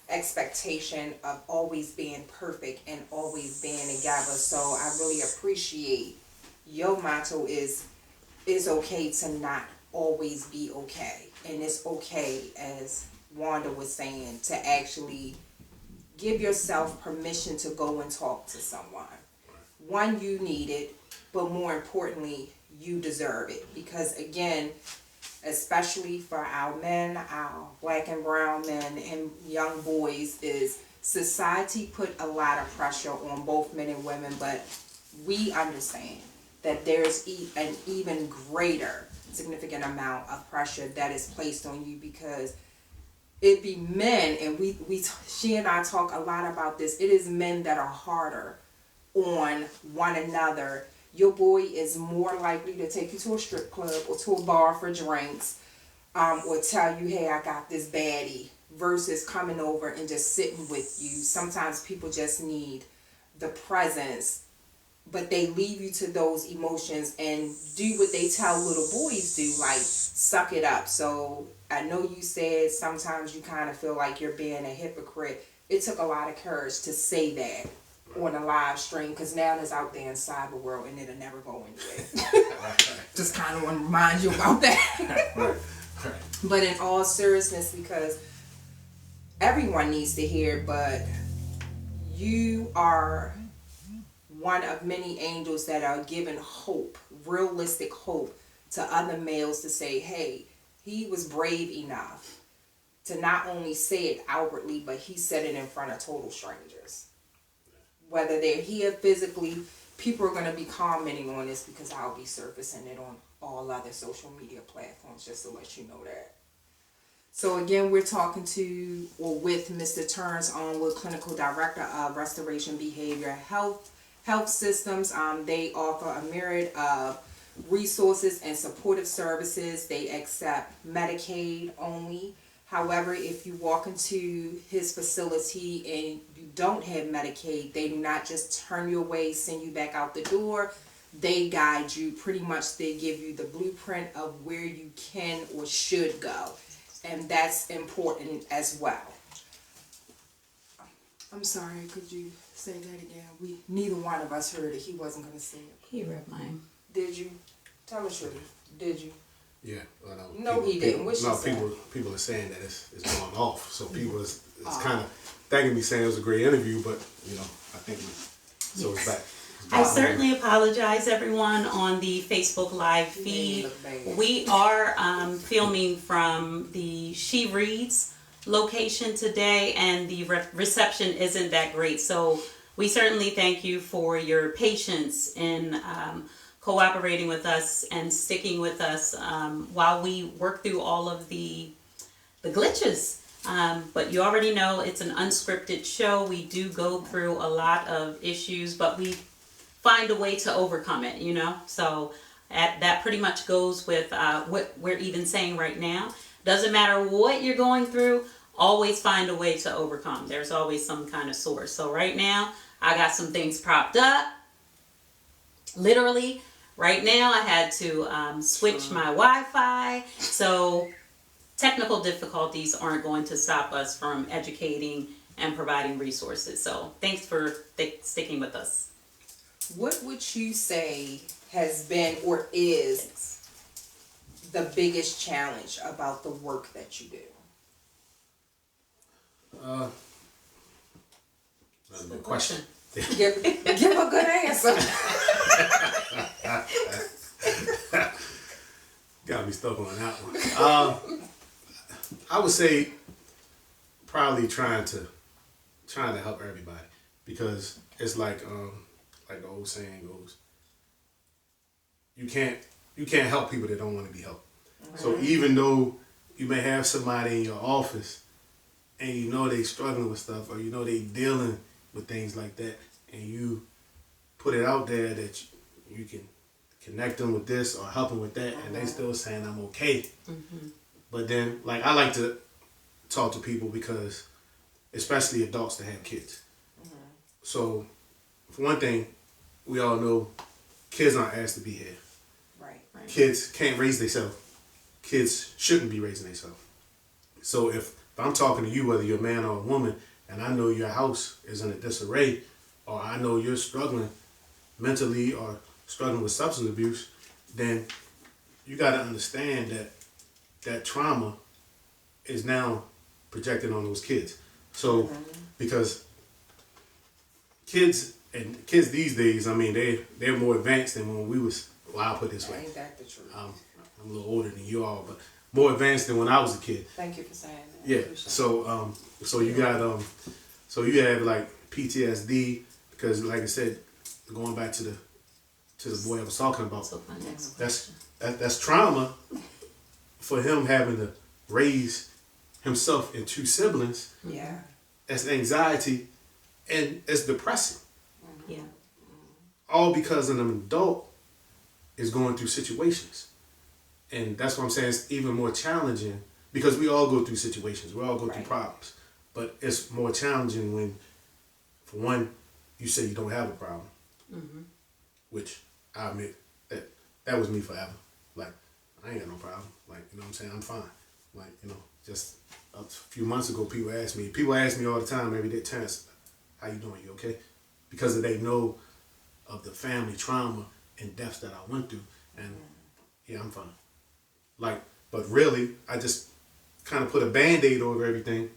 expectation of always being perfect and always being together. So I really appreciate your motto is okay to not always be okay, and it's okay, as Wanda was saying, to actually give yourself permission to go and talk to someone. One, you need it, but more importantly, you deserve it, because again, especially for our men, our black and brown men and young boys, is society put a lot of pressure on both men and women, but we understand that there's an even greater significant amount of pressure that is placed on you, because it be men, and she and I talk a lot about this. It is men that are harder on one another. Your boy is more likely to take you to a strip club or to a bar for drinks, or tell you, hey, I got this baddie, versus coming over and just sitting with you. Sometimes people just need the presence, but they leave you to those emotions and do what they tell little boys do, like suck it up. So I know you said sometimes you kind of feel like you're being a hypocrite. It took a lot of courage to say that on a live stream, because now it's out there in cyber world and it'll never go anywhere. Just kind of want to remind you about that. Right. But in all seriousness, because everyone needs to hear, but you are one of many angels that are giving hope, realistic hope, to other males to say, hey, he was brave enough to not only say it outwardly, but he said it in front of total strangers. Whether they're here physically, people are going to be commenting on this, because I'll be surfacing it on all other social media platforms, just to let you know that. So again, we're talking with Mr. Terrance Armwood, Clinical Director of Restoration Behavior Health Systems. They offer a myriad of resources and supportive services. They accept Medicaid only. However, if you walk into his facility and you don't have Medicaid, they do not just turn you away, send you back out the door. They guide you. Pretty much they give you the blueprint of where you can or should go. And that's important as well. I'm sorry, could you say that again? Neither one of us heard it. He wasn't going to say it. He read mine. Did you? Tell us, Shirley. Did you? Yeah. Well, no, he didn't. What she said? People are saying that it's going off. So people it's kind of thanking me, saying it was a great interview, but I think so it's back. I certainly apologize, everyone, on the Facebook Live feed. We are filming from the She Reads location today, and the reception isn't that great. So we certainly thank you for your patience in cooperating with us and sticking with us while we work through all of the glitches. But you already know it's an unscripted show. We do go through a lot of issues, but we find a way to overcome it, So that pretty much goes with what we're even saying right now. Doesn't matter what you're going through, always find a way to overcome. There's always some kind of source. So right now, I got some things propped up. Literally, right now I had to switch my Wi-Fi. So technical difficulties aren't going to stop us from educating and providing resources. So thanks for sticking with us. What would you say has been or is the biggest challenge about the work that you do? That's a good question. Give a good answer. Got me stuck on that one. I would say probably trying to help everybody, because it's like the old saying goes, you can't help people that don't want to be helped. Mm-hmm. So even though you may have somebody in your office and they struggling with stuff, or they dealing with things like that, and you put it out there that you can connect them with this or help them with that, and they still saying I'm okay. Mm-hmm. But then, I like to talk to people, because especially adults that have kids. Mm-hmm. So for one thing, we all know kids aren't asked to be here. Right. Kids can't raise themselves. Kids shouldn't be raising themselves. So if I'm talking to you, whether you're a man or a woman, and I know your house is in a disarray, or I know you're struggling mentally or struggling with substance abuse, then you got to understand that trauma is now projected on those kids. So, because kids these days, they're more advanced than when we was, I'll put it this way. Ain't that the truth? I'm a little older than you all, but more advanced than when I was a kid. Thank you for saying that. Yeah. So you got So you have like PTSD because, like I said, going back to the boy I was talking about, So my next question. that's trauma for him having to raise himself and two siblings. Yeah. That's anxiety and it's depressing. Yeah. All because an adult is going through situations. And that's what I'm saying, it's even more challenging because we all go through situations, we all go through problems. But it's more challenging when, for one, you say you don't have a problem, which I admit that was me forever. Like, I ain't got no problem. Like, you know what I'm saying? I'm fine. Like, you know, just a few months ago, people ask me all the time, maybe they Terrance, how you doing? You okay? Because they know of the family trauma and deaths that I went through. And yeah, I'm fine. Like, but really, I just kind of put a Band-Aid over everything,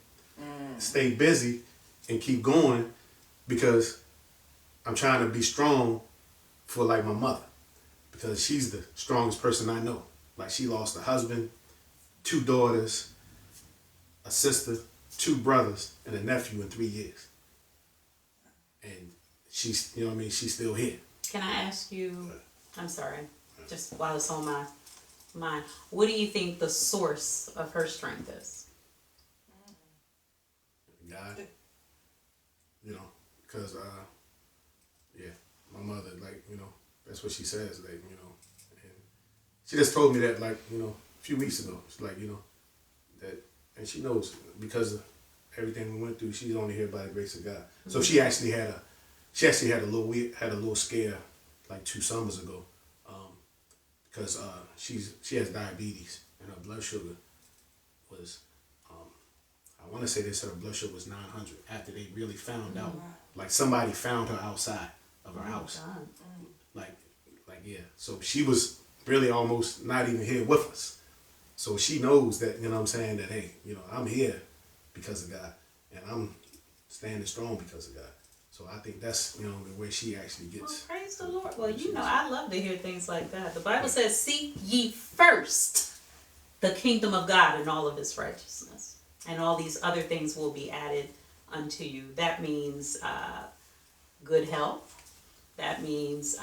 stay busy, and keep going because I'm trying to be strong for like my mother because she's the strongest person I know. Like, she lost a husband, 2 daughters, a sister, 2 brothers, and a nephew in 3 years. And she's, you know what I mean, she's still here. Can I ask you, I'm sorry, just while it's on my mind, what do you think the source of her strength is? God, you know, because, yeah, my mother, like, you know, that's what she says, like, you know, and she just told me that, like, you know, a few weeks ago. It's like, you know, that, and she knows because of everything we went through, she's only here by the grace of God. So she actually had a little scare like 2 summers ago, because she has diabetes and her blood sugar was, I want to say they said her blood sugar was 900 after they really found out, like somebody found her outside of her house, like yeah. So she was really almost not even here with us. So she knows that, you know what I'm saying, that hey, you know, I'm here because of God and I'm standing strong because of God. So I think that's, you know, where she actually gets. Well, praise the Lord. Well, you know, I love to hear things like that. The Bible says, seek ye first the kingdom of God and all of its righteousness. And all these other things will be added unto you. That means good health. That means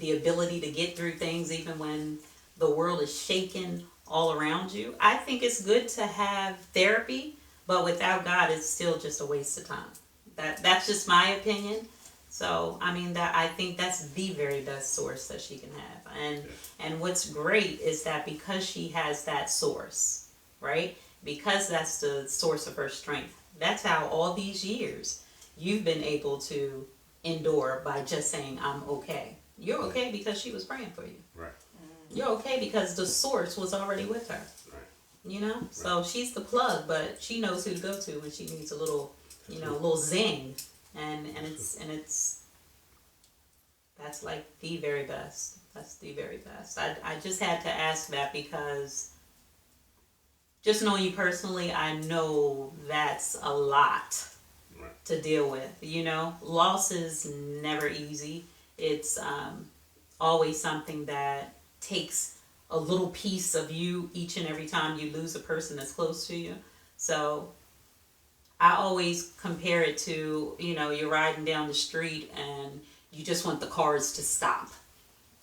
the ability to get through things even when the world is shaking all around you. I think it's good to have therapy, but without God, it's still just a waste of time. That's just my opinion. So I mean, that I think that's the very best source that she can have. And what's great is that because she has that source, right? Because that's the source of her strength. That's how all these years you've been able to endure by just saying, I'm okay. You're okay because she was praying for you. Right. You're okay because the source was already with her. Right. You know? Right. So she's the plug, but she knows who to go to when she needs a little, you know, a little zing. And it's that's like the very best. That's the very best. I just had to ask that because just knowing you personally, I know that's a lot to deal with. You know, loss is never easy. It's always something that takes a little piece of you each and every time you lose a person that's close to you. So I always compare it to, you know, you're riding down the street and you just want the cars to stop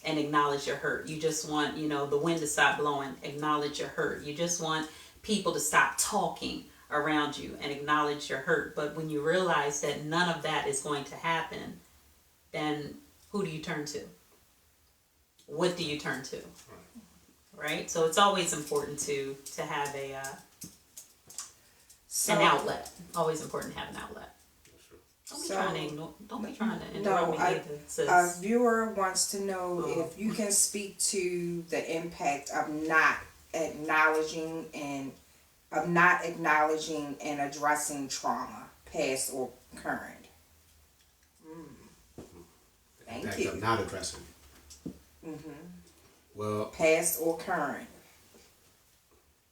and acknowledge your hurt. You just want, you know, the wind to stop blowing, acknowledge your hurt. You just want people to stop talking around you and acknowledge your hurt. But when you realize that none of that is going to happen, then who do you turn to? What do you turn to? Right? So it's always important to have an outlet. Always important to have an outlet. Don't be trying to interrupt me either, sis. A viewer wants to know if you can speak to the impact of not acknowledging and addressing trauma, past or current. Thank you. Not addressing. Well, past or current.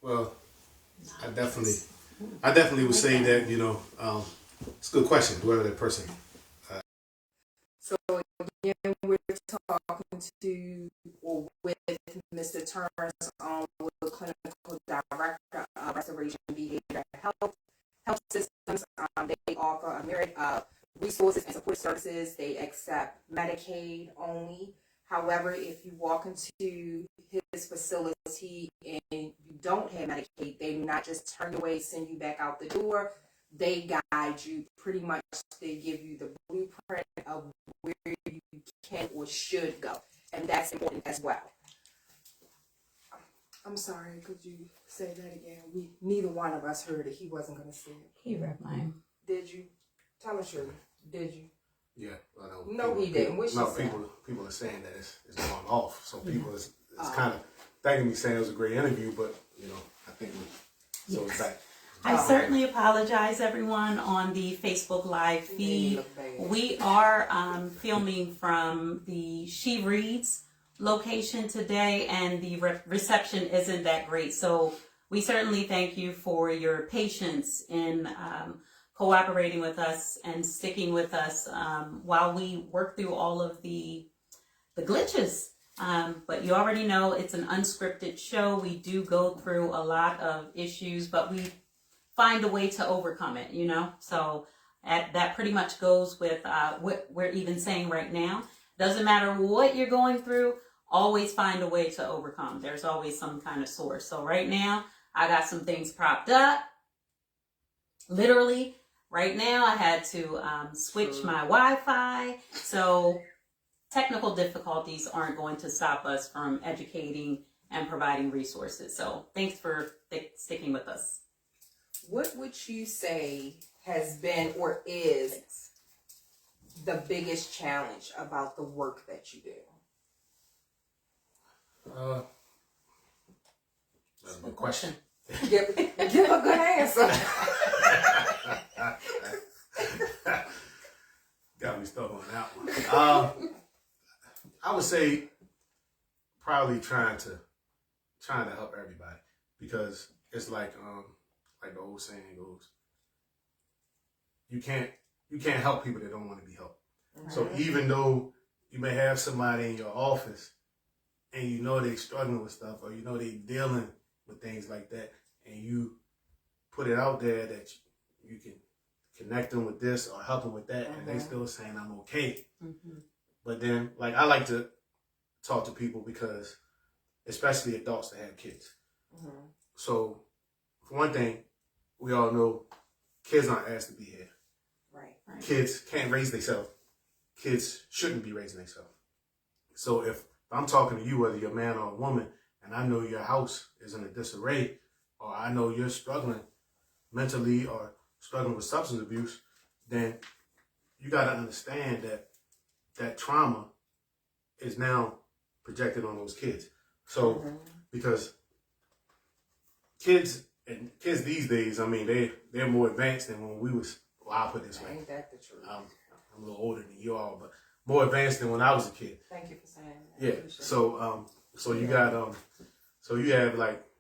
Well, I definitely would say that, you know, it's a good question, whoever that person. So again, we're talking to or with Mr. Terrance Armwood, Clinical Director of Restoration Behavioral health systems. They offer a myriad of resources and support services. They accept Medicaid only. However, if you walk into his facility and you don't have Medicaid, they do not just turn you away, send you back out the door. They guide you pretty much. They give you the blueprint of where you can or should go. And that's important as well. I'm sorry, could you say that again? Neither one of us heard it. He wasn't going to say it. He read mine. Did you? Tell us, Shirley. Did you? Yeah, I know. No, he didn't. What she said? People are saying that it's going off. So people is kind of thanking me, saying it was a great interview, but I think so it's back. I certainly apologize, everyone, on the Facebook Live feed. We are filming from the She Reads location today, and the reception isn't that great. So we certainly thank you for your patience in cooperating with us and sticking with us while we work through all of the glitches. But you already know it's an unscripted show. We do go through a lot of issues, but we find a way to overcome it, So that pretty much goes with what we're even saying right now. Doesn't matter what you're going through, always find a way to overcome. There's always some kind of source. So right now, I got some things propped up. Literally, right now, I had to switch my Wi-Fi. So technical difficulties aren't going to stop us from educating and providing resources. So thanks for sticking with us. What would you say has been or is the biggest challenge about the work that you do? That's a good question. Give a good answer. Got me stuck on that one. I would say probably trying to help everybody, because it's like the old saying goes, you can't help people that don't want to be helped. Right. So even though you may have somebody in your office and they're struggling with stuff, or they're dealing with things like that, and you put it out there that you can connect them with this or help them with that, and they still saying I'm okay. But then, I like to talk to people, because especially adults that have kids. So for one thing, we all know kids aren't asked to be here. Right. Kids can't raise themselves. Kids shouldn't be raising themselves. So if I'm talking to you, whether you're a man or a woman, and I know your house is in a disarray, or I know you're struggling mentally or struggling with substance abuse, then you got to understand that trauma is now projected on those kids. So because kids these days, they're more advanced than when we was. Well, I'll put it this way. Ain't that the truth? I'm a little older than you all, but more advanced than when I was a kid. Thank you for saying that. Yeah. So you got so you have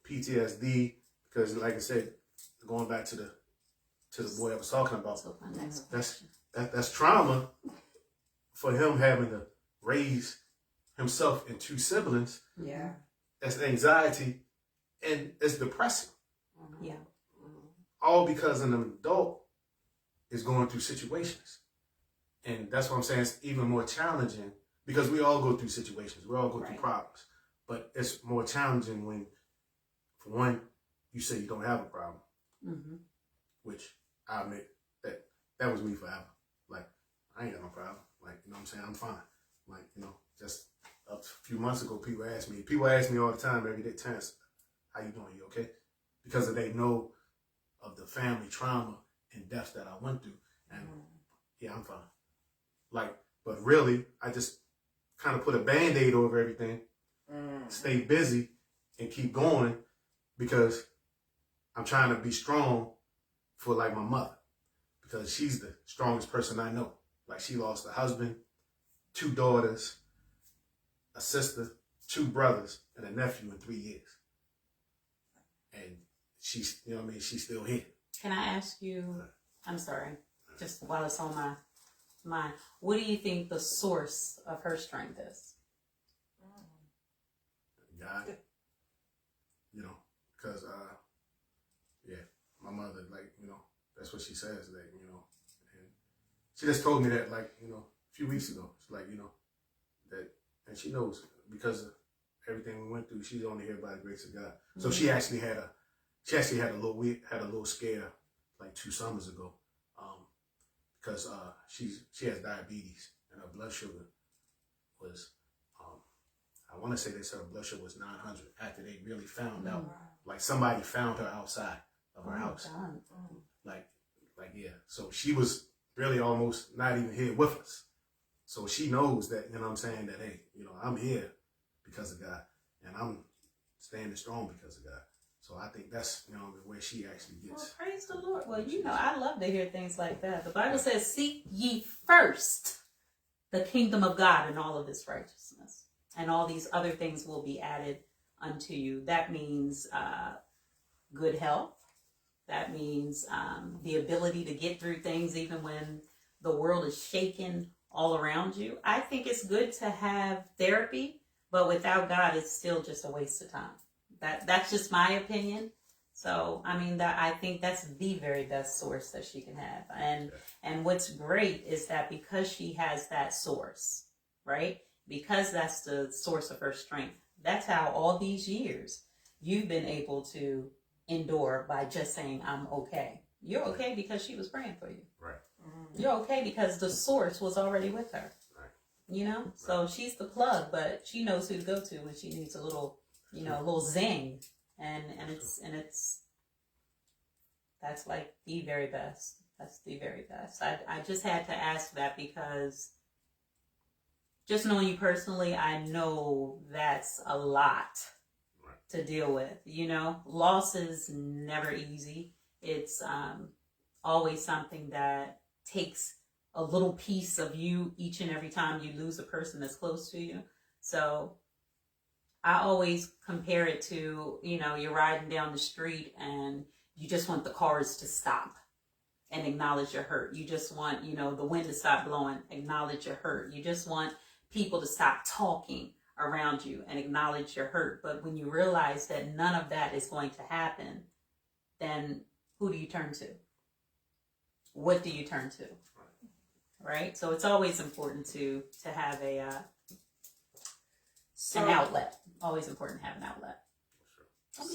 PTSD, because like I said, going back to the boy I was talking about, that's trauma for him having to raise himself and 2 siblings. Yeah. That's anxiety, and it's depressing. Yeah. All because an adult is going through situations. And that's what I'm saying, it's even more challenging, because we all go through situations. We all go through problems. But it's more challenging when, for one, you say you don't have a problem. Which I admit that was me forever. I ain't got no problem. I'm saying, I'm fine. Just a few months ago, people ask me all the time, every day, Terrance, how you doing? You okay? Because they know of the family trauma and deaths that I went through. And yeah, I'm fine. But really, I just kind of put a Band-Aid over everything, stay busy, and keep going, because I'm trying to be strong for my mother, because she's the strongest person I know. She lost a husband, 2 daughters, a sister, 2 brothers, and a nephew in 3 years. And she's, she's still here. Can I ask you, I'm sorry, just while it's on my mind, what do you think the source of her strength is? God. Because, my mother, that's what she says, that, you know, and she just told me that, like, you know, a few weeks ago. It's like, you know, that, and she knows because of everything we went through, she's only here by the grace of God. So she actually had a little scare like 2 summers ago, because she has diabetes and her blood sugar was, I want to say they said her blood sugar was 900 after they really found out, like somebody found her outside of her house. Like, yeah. So she was really almost not even here with us. So she knows that, you know what I'm saying, that, hey, you know, I'm here because of God, and I'm standing strong because of God. So I think that's, you know, where she actually gets. Well, praise the Lord. Well, you know, I love to hear things like that. The Bible says, seek ye first the kingdom of God and all of his righteousness, and all these other things will be added unto you. That means good health. That means the ability to get through things even when the world is shaking all around you. I think it's good to have therapy, but without God, it's still just a waste of time. That's just my opinion. So, I mean, I think that's the very best source that she can have. And what's great is that because she has that source, right? Because that's the source of her strength. That's how all these years you've been able to endure by just saying, I'm okay. You're okay because she was praying for you. Right. You're okay because the source was already with her. Right. You know? Right. So she's the plug, but she knows who to go to when she needs a little, you know, a little zing. And it's that's like the very best. That's the very best. I just had to ask that because just knowing you personally, I know that's a lot to deal with. You know, loss is never easy. It's always something that takes a little piece of you each and every time you lose a person that's close to you. So I always compare it to, you know, you're riding down the street and you just want the cars to stop and acknowledge your hurt. You just want, you know, the wind to stop blowing, acknowledge your hurt. You just want people to stop talking around you and acknowledge your hurt. But when you realize that none of that is going to happen, then who do you turn to? What do you turn to? Right? So it's always important to have an outlet. Always important to have an outlet.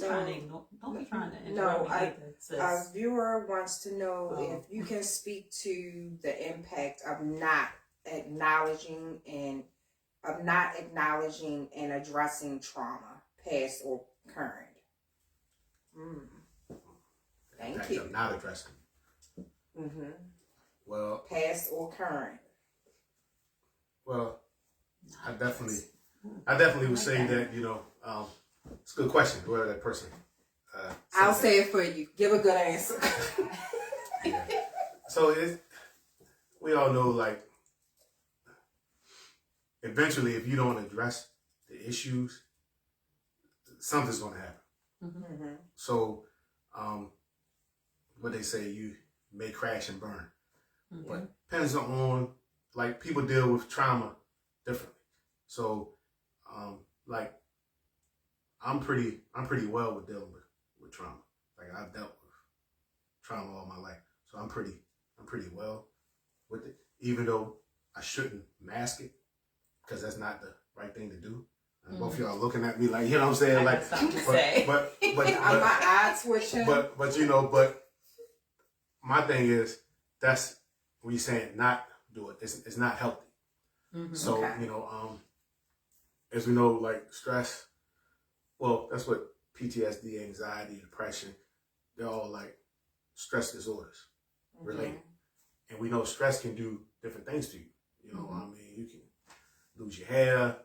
Don't be trying to interrupt me either, a viewer wants to know if you can speak to the impact of not acknowledging and addressing trauma, past or current. Thank you. Not addressing. Mm-hmm. Well, past or current. Well, I definitely would say that, you know, it's a good question. Whoever that person. I'll say it for you. Give a good answer. Yeah. So we all know, like, eventually, if you don't address the issues, something's going to happen. Mm-hmm. So, what they say, you may crash and burn. Mm-hmm. But depends on, like, people deal with trauma differently. So, like, I'm pretty well with dealing with trauma. Like, I've dealt with trauma all my life, so I'm pretty well with it. Even though I shouldn't mask it, because that's not the right thing to do. Both of y'all looking at me like, you know what I'm saying? Like, but my eyes twitching. But you know, but my thing is, that's when you're saying not do it. It's not healthy. Mm-hmm. So you know, as we know, like stress. Well, that's what PTSD, anxiety, depression. They're all like stress disorders related, and we know stress can do different things to you. You know, I mean, you can lose your hair,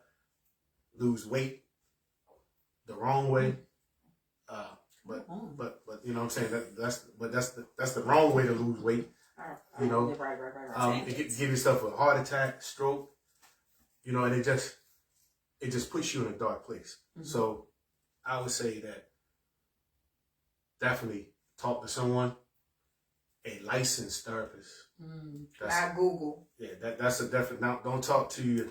lose weight the wrong way. But you know what I'm saying, that's the wrong way to lose weight. You know, right. You give yourself a heart attack, stroke. You know, and it just puts you in a dark place. Mm-hmm. So I would say that definitely talk to someone, a licensed therapist. Not Google. Yeah, that's a definite. Now, don't talk to your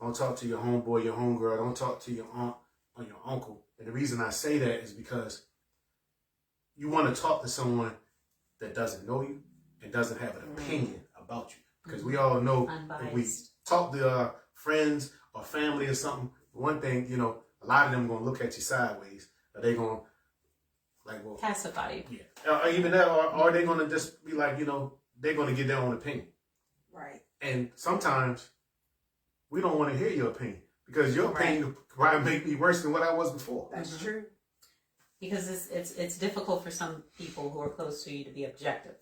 homeboy, your homegirl. Don't talk to your aunt or your uncle. And the reason I say that is because you want to talk to someone that doesn't know you and doesn't have an opinion about you. Because we all know if we talk to friends or family or something, one thing, you know, a lot of them going to look at you sideways. Or they going to, like, well, pacify you. Yeah. Or even that, or they going to just be like, you know, they're going to get their own opinion. Right. And sometimes we don't want to hear your opinion because your opinion could probably make me worse than what I was before. That's true. Because it's difficult for some people who are close to you to be objective.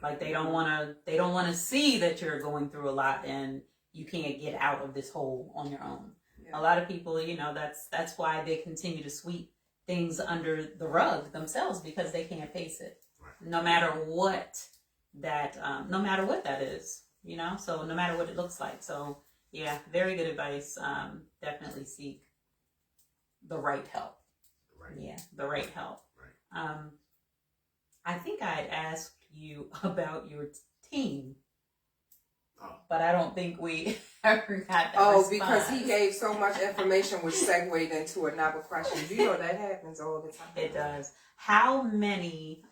Like they don't want to see that you're going through a lot and you can't get out of this hole on your own. Yeah. A lot of people, you know, that's why they continue to sweep things under the rug themselves because they can't face it. Right. No matter what that is, you know, so no matter what it looks like. So yeah, very good advice. Definitely seek the right help. Right. Yeah, the right help. Right. I think I'd asked you about your team, but I don't think we ever got that response. Because he gave so much information which segued into another question. You know that happens all the time. It does. How many,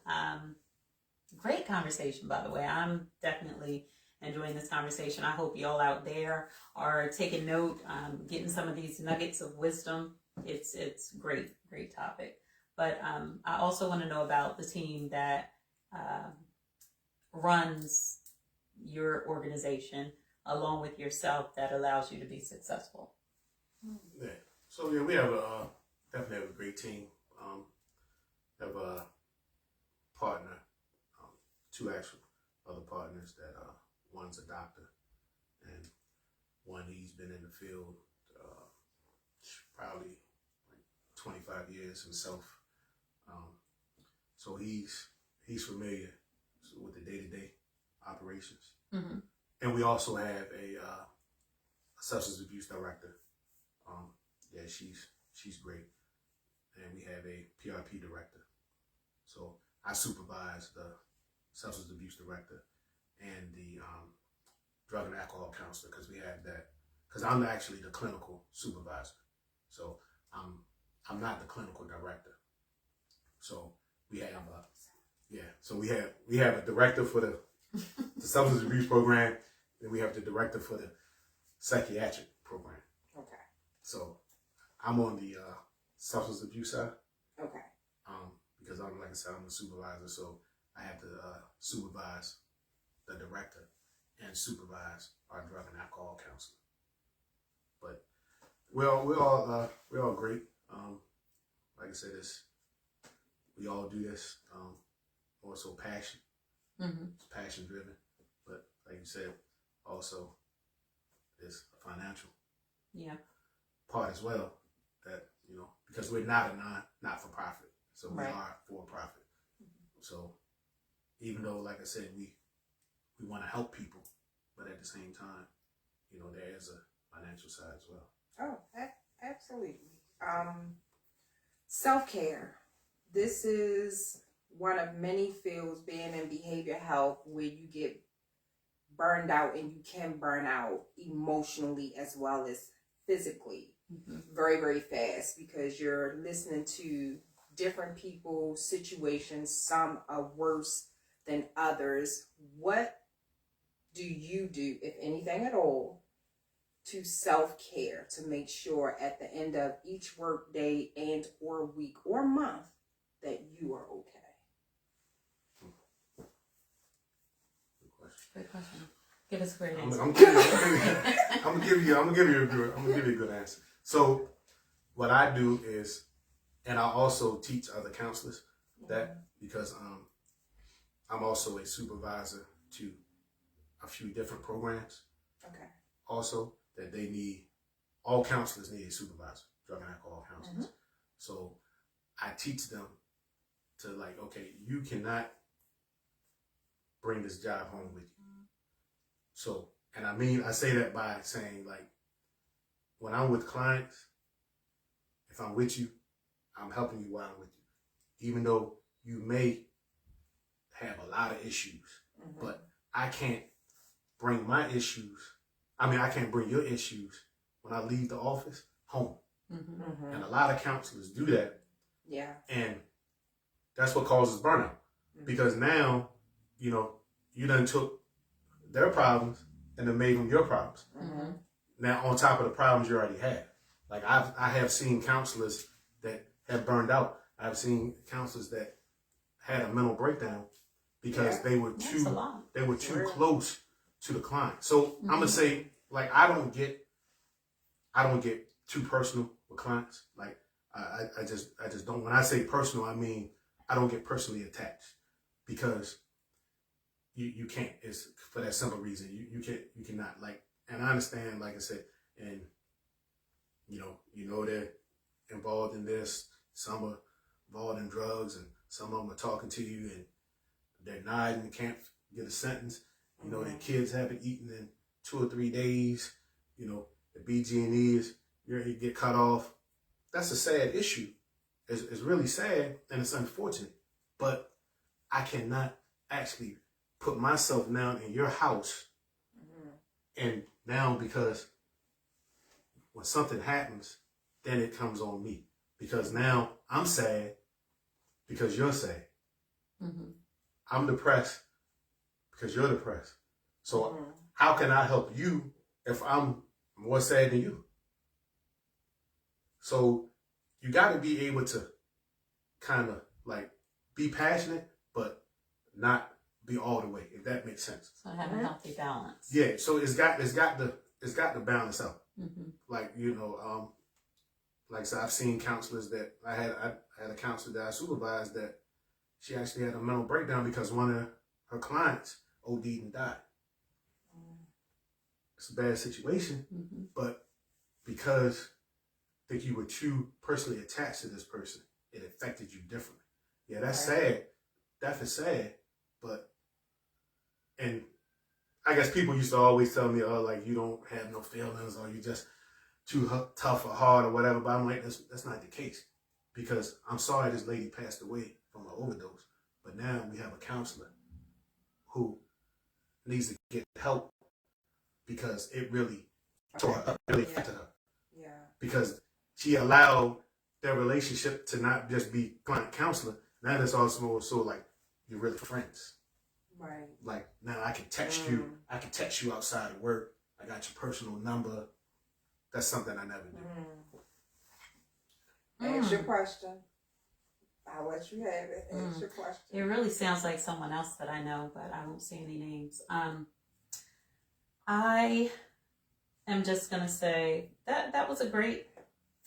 great conversation, by the way. I'm definitely enjoying this conversation. I hope you all out there are taking note, getting some of these nuggets of wisdom. It's great topic. But I also want to know about the team that runs your organization along with yourself that allows you to be successful. Yeah. So yeah, we have definitely have a great team. Have a partner, two actual other partners that one's a doctor and one he's been in the field probably like 25 years himself. So he's familiar with the day-to-day operations. Mm-hmm. And we also have a substance abuse director. Yeah, she's great. And we have a PRP director. So I supervise the substance abuse director and the drug and alcohol counselor because we have that. Because I'm actually the clinical supervisor. So I'm not the clinical director. So we have we have a director for the substance abuse program, and we have the director for the psychiatric program. Okay. So I'm on the substance abuse side. Okay. Because I'm, like I said, I'm a supervisor, so I have to supervise the director and supervise our drug and alcohol counselor. But we're all great. Like I said, we all do this. Also passion. Mm-hmm. It's passion driven. But like you said, also there's a financial part as well. That, you know, because we're not a not for profit. So we are for profit. Mm-hmm. So even though, like I said, we want to help people, but at the same time, you know, there is a financial side as well. Oh, absolutely. Self-care. This is one of many fields, being in behavior health, where you get burned out, and you can burn out emotionally as well as physically, very, very fast, because you're listening to different people's situations. Some are worse than others. What do you do, if anything at all, to self-care to make sure at the end of each work day and or week or month that you are okay? Good question. Give us a great answer. I'm gonna give you a good answer. So what I do is, and I also teach other counselors that, because I'm also a supervisor to a few different programs. Okay. Also, that they need, all counselors need a supervisor, drug and alcohol counselors. Mm-hmm. So I teach them to, like, okay, you cannot bring this job home with you. So, and I say that by saying, like, when I'm with clients, if I'm with you, I'm helping you while I'm with you. Even though you may have a lot of issues, but I can't bring my issues. I can't bring your issues when I leave the office home. Mm-hmm. And a lot of counselors do that. Yeah. And that's what causes burnout. Mm-hmm. Because now you done took their problems and then made them your problems. Mm-hmm. Now, on top of the problems you already had. Like, I have seen counselors that have burned out. I've seen counselors that had a mental breakdown because they were too close to the client. So I'm gonna say, like, I don't get too personal with clients. Like, I just don't. When I say personal, I mean I don't get personally attached because you can't. It's for that simple reason. You cannot, like. And I understand, like I said, and you know they're involved in this. Some are involved in drugs, and some of them are talking to you, and they're nodding and can't get a sentence. Their kids haven't eaten in 2 or 3 days. The BG&E is you get cut off. That's a sad issue. It's really sad and it's unfortunate. But I cannot actually put myself now in your house and now because when something happens, then it comes on me. Because now I'm sad because you're sad. Mm-hmm. I'm depressed because you're depressed. So how can I help you if I'm more sad than you? So you got to be able to kind of like be passionate, but not be all the way, if that makes sense. So have a healthy balance. Yeah. So it's got to balance out. Mm-hmm. Like like I said, I've seen counselors that I had a counselor that I supervised that she actually had a mental breakdown because one of her clients OD'd and died. It's a bad situation, but because I think you were too personally attached to this person, it affected you differently. Yeah, that's sad. Definitely sad, and I guess people used to always tell me, oh, like, you don't have no feelings or you just too tough or hard or whatever. But I'm like, that's not the case, because I'm sorry this lady passed away from an overdose. But now we have a counselor who needs to get help because it really affected her. Yeah. Because she allowed their relationship to not just be client counselor. Now it's also like you're really friends. Right. Like now I can text you. I can text you outside of work. I got your personal number. That's something I never do. Ask your question. I'll let you have it. Ask your question. It really sounds like someone else that I know, but I won't say any names. I am just going to say that was a great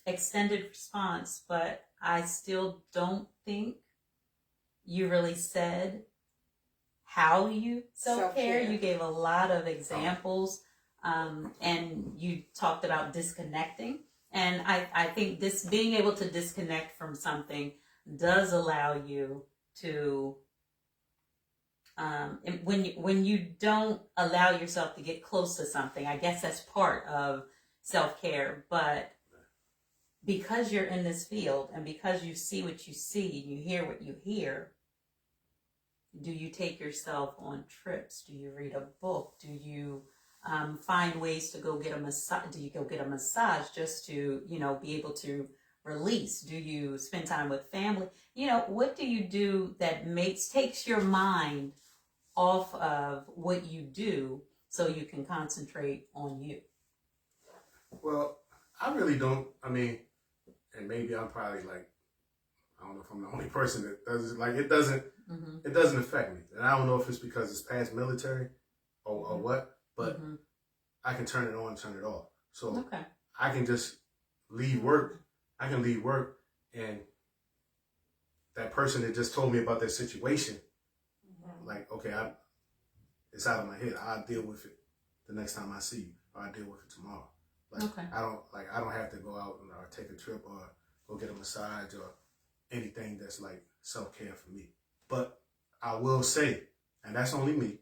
extended response, but I still don't think you really said how you self-care. You gave a lot of examples, and you talked about disconnecting. And I think this being able to disconnect from something does allow you to, when you don't allow yourself to get close to something, I guess that's part of self-care. But because you're in this field and because you see what you see, you hear what you hear, do you take yourself on trips? Do you read a book? Do you find ways to go get a massage? Do you go get a massage just to, be able to release? Do you spend time with family? What do you do that takes your mind off of what you do so you can concentrate on you? Well, I really don't. I mean, and maybe I'm probably like, I don't know if I'm the only person that does it. Like, it doesn't affect me. And I don't know if it's because it's past military or what, but I can turn it on, turn it off. So I can just leave work. I can leave work, and that person that just told me about their situation, like, okay, it's out of my head. I'll deal with it the next time I see you, or I'll deal with it tomorrow. Like, I don't have to go out or take a trip or go get a massage or anything that's like self-care for me. But I will say, and that's only me,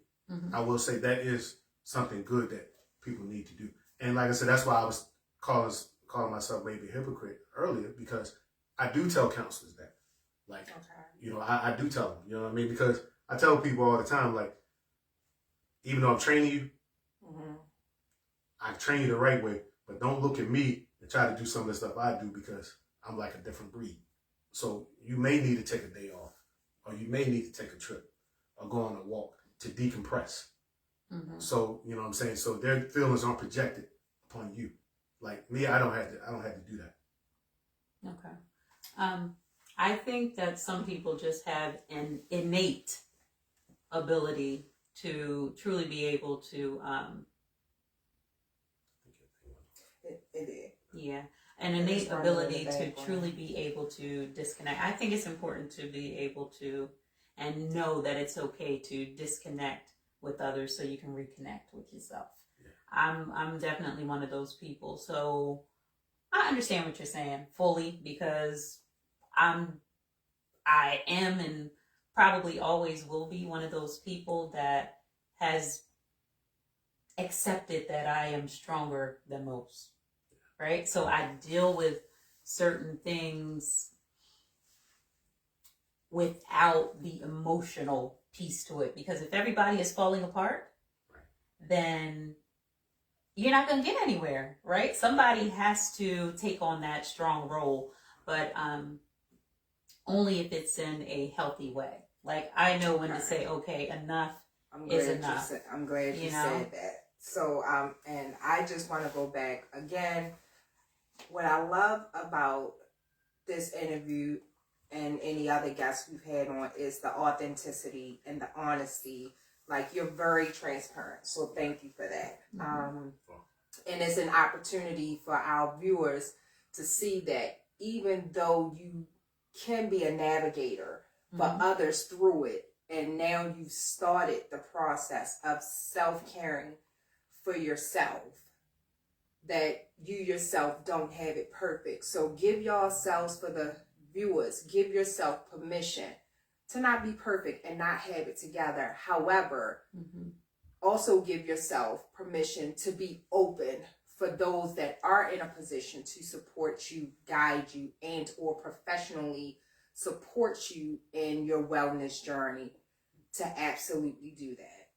I will say that is something good that people need to do. And like I said, that's why I was calling myself maybe a hypocrite earlier, because I do tell counselors that. Like, I do tell them, you know what I mean? Because I tell people all the time, like, even though I'm training you, I train you the right way, but don't look at me and try to do some of the stuff I do, because I'm like a different breed. So you may need to take a day off, or you may need to take a trip or go on a walk. to decompress. Mm-hmm. So, you know what I'm saying? So their feelings aren't projected upon you. Like me, I don't have to do that. Okay. I think that some people just have an innate ability to truly be able to, It is. yeah, an It's innate running in the ability to background. truly be able to disconnect. I think it's important to be able to and know that it's okay to disconnect with others so you can reconnect with yourself. Yeah. I'm definitely one of those people. So I understand what you're saying fully because I am and probably always will be one of those people that has accepted that I am stronger than most. Right? So I deal with certain things without the emotional piece to it. Because if everybody is falling apart, then you're not going to get anywhere, right? Somebody has to take on that strong role, but only if it's in a healthy way. Like, I know when to say, okay, enough is enough. I'm glad you said that. So, and I just want to go back again. What I love about this interview and any other guests we've had on is the authenticity and the honesty. Like, you're very transparent. So thank you for that. And it's an opportunity for our viewers to see that even though you can be a navigator for others through it, and now you've started the process of self-caring for yourself, that you yourself don't have it perfect. So give yourselves, for the viewers, give yourself permission to not be perfect and not have it together. However, also give yourself permission to be open for those that are in a position to support you, guide you, and or professionally support you in your wellness journey, to absolutely do that.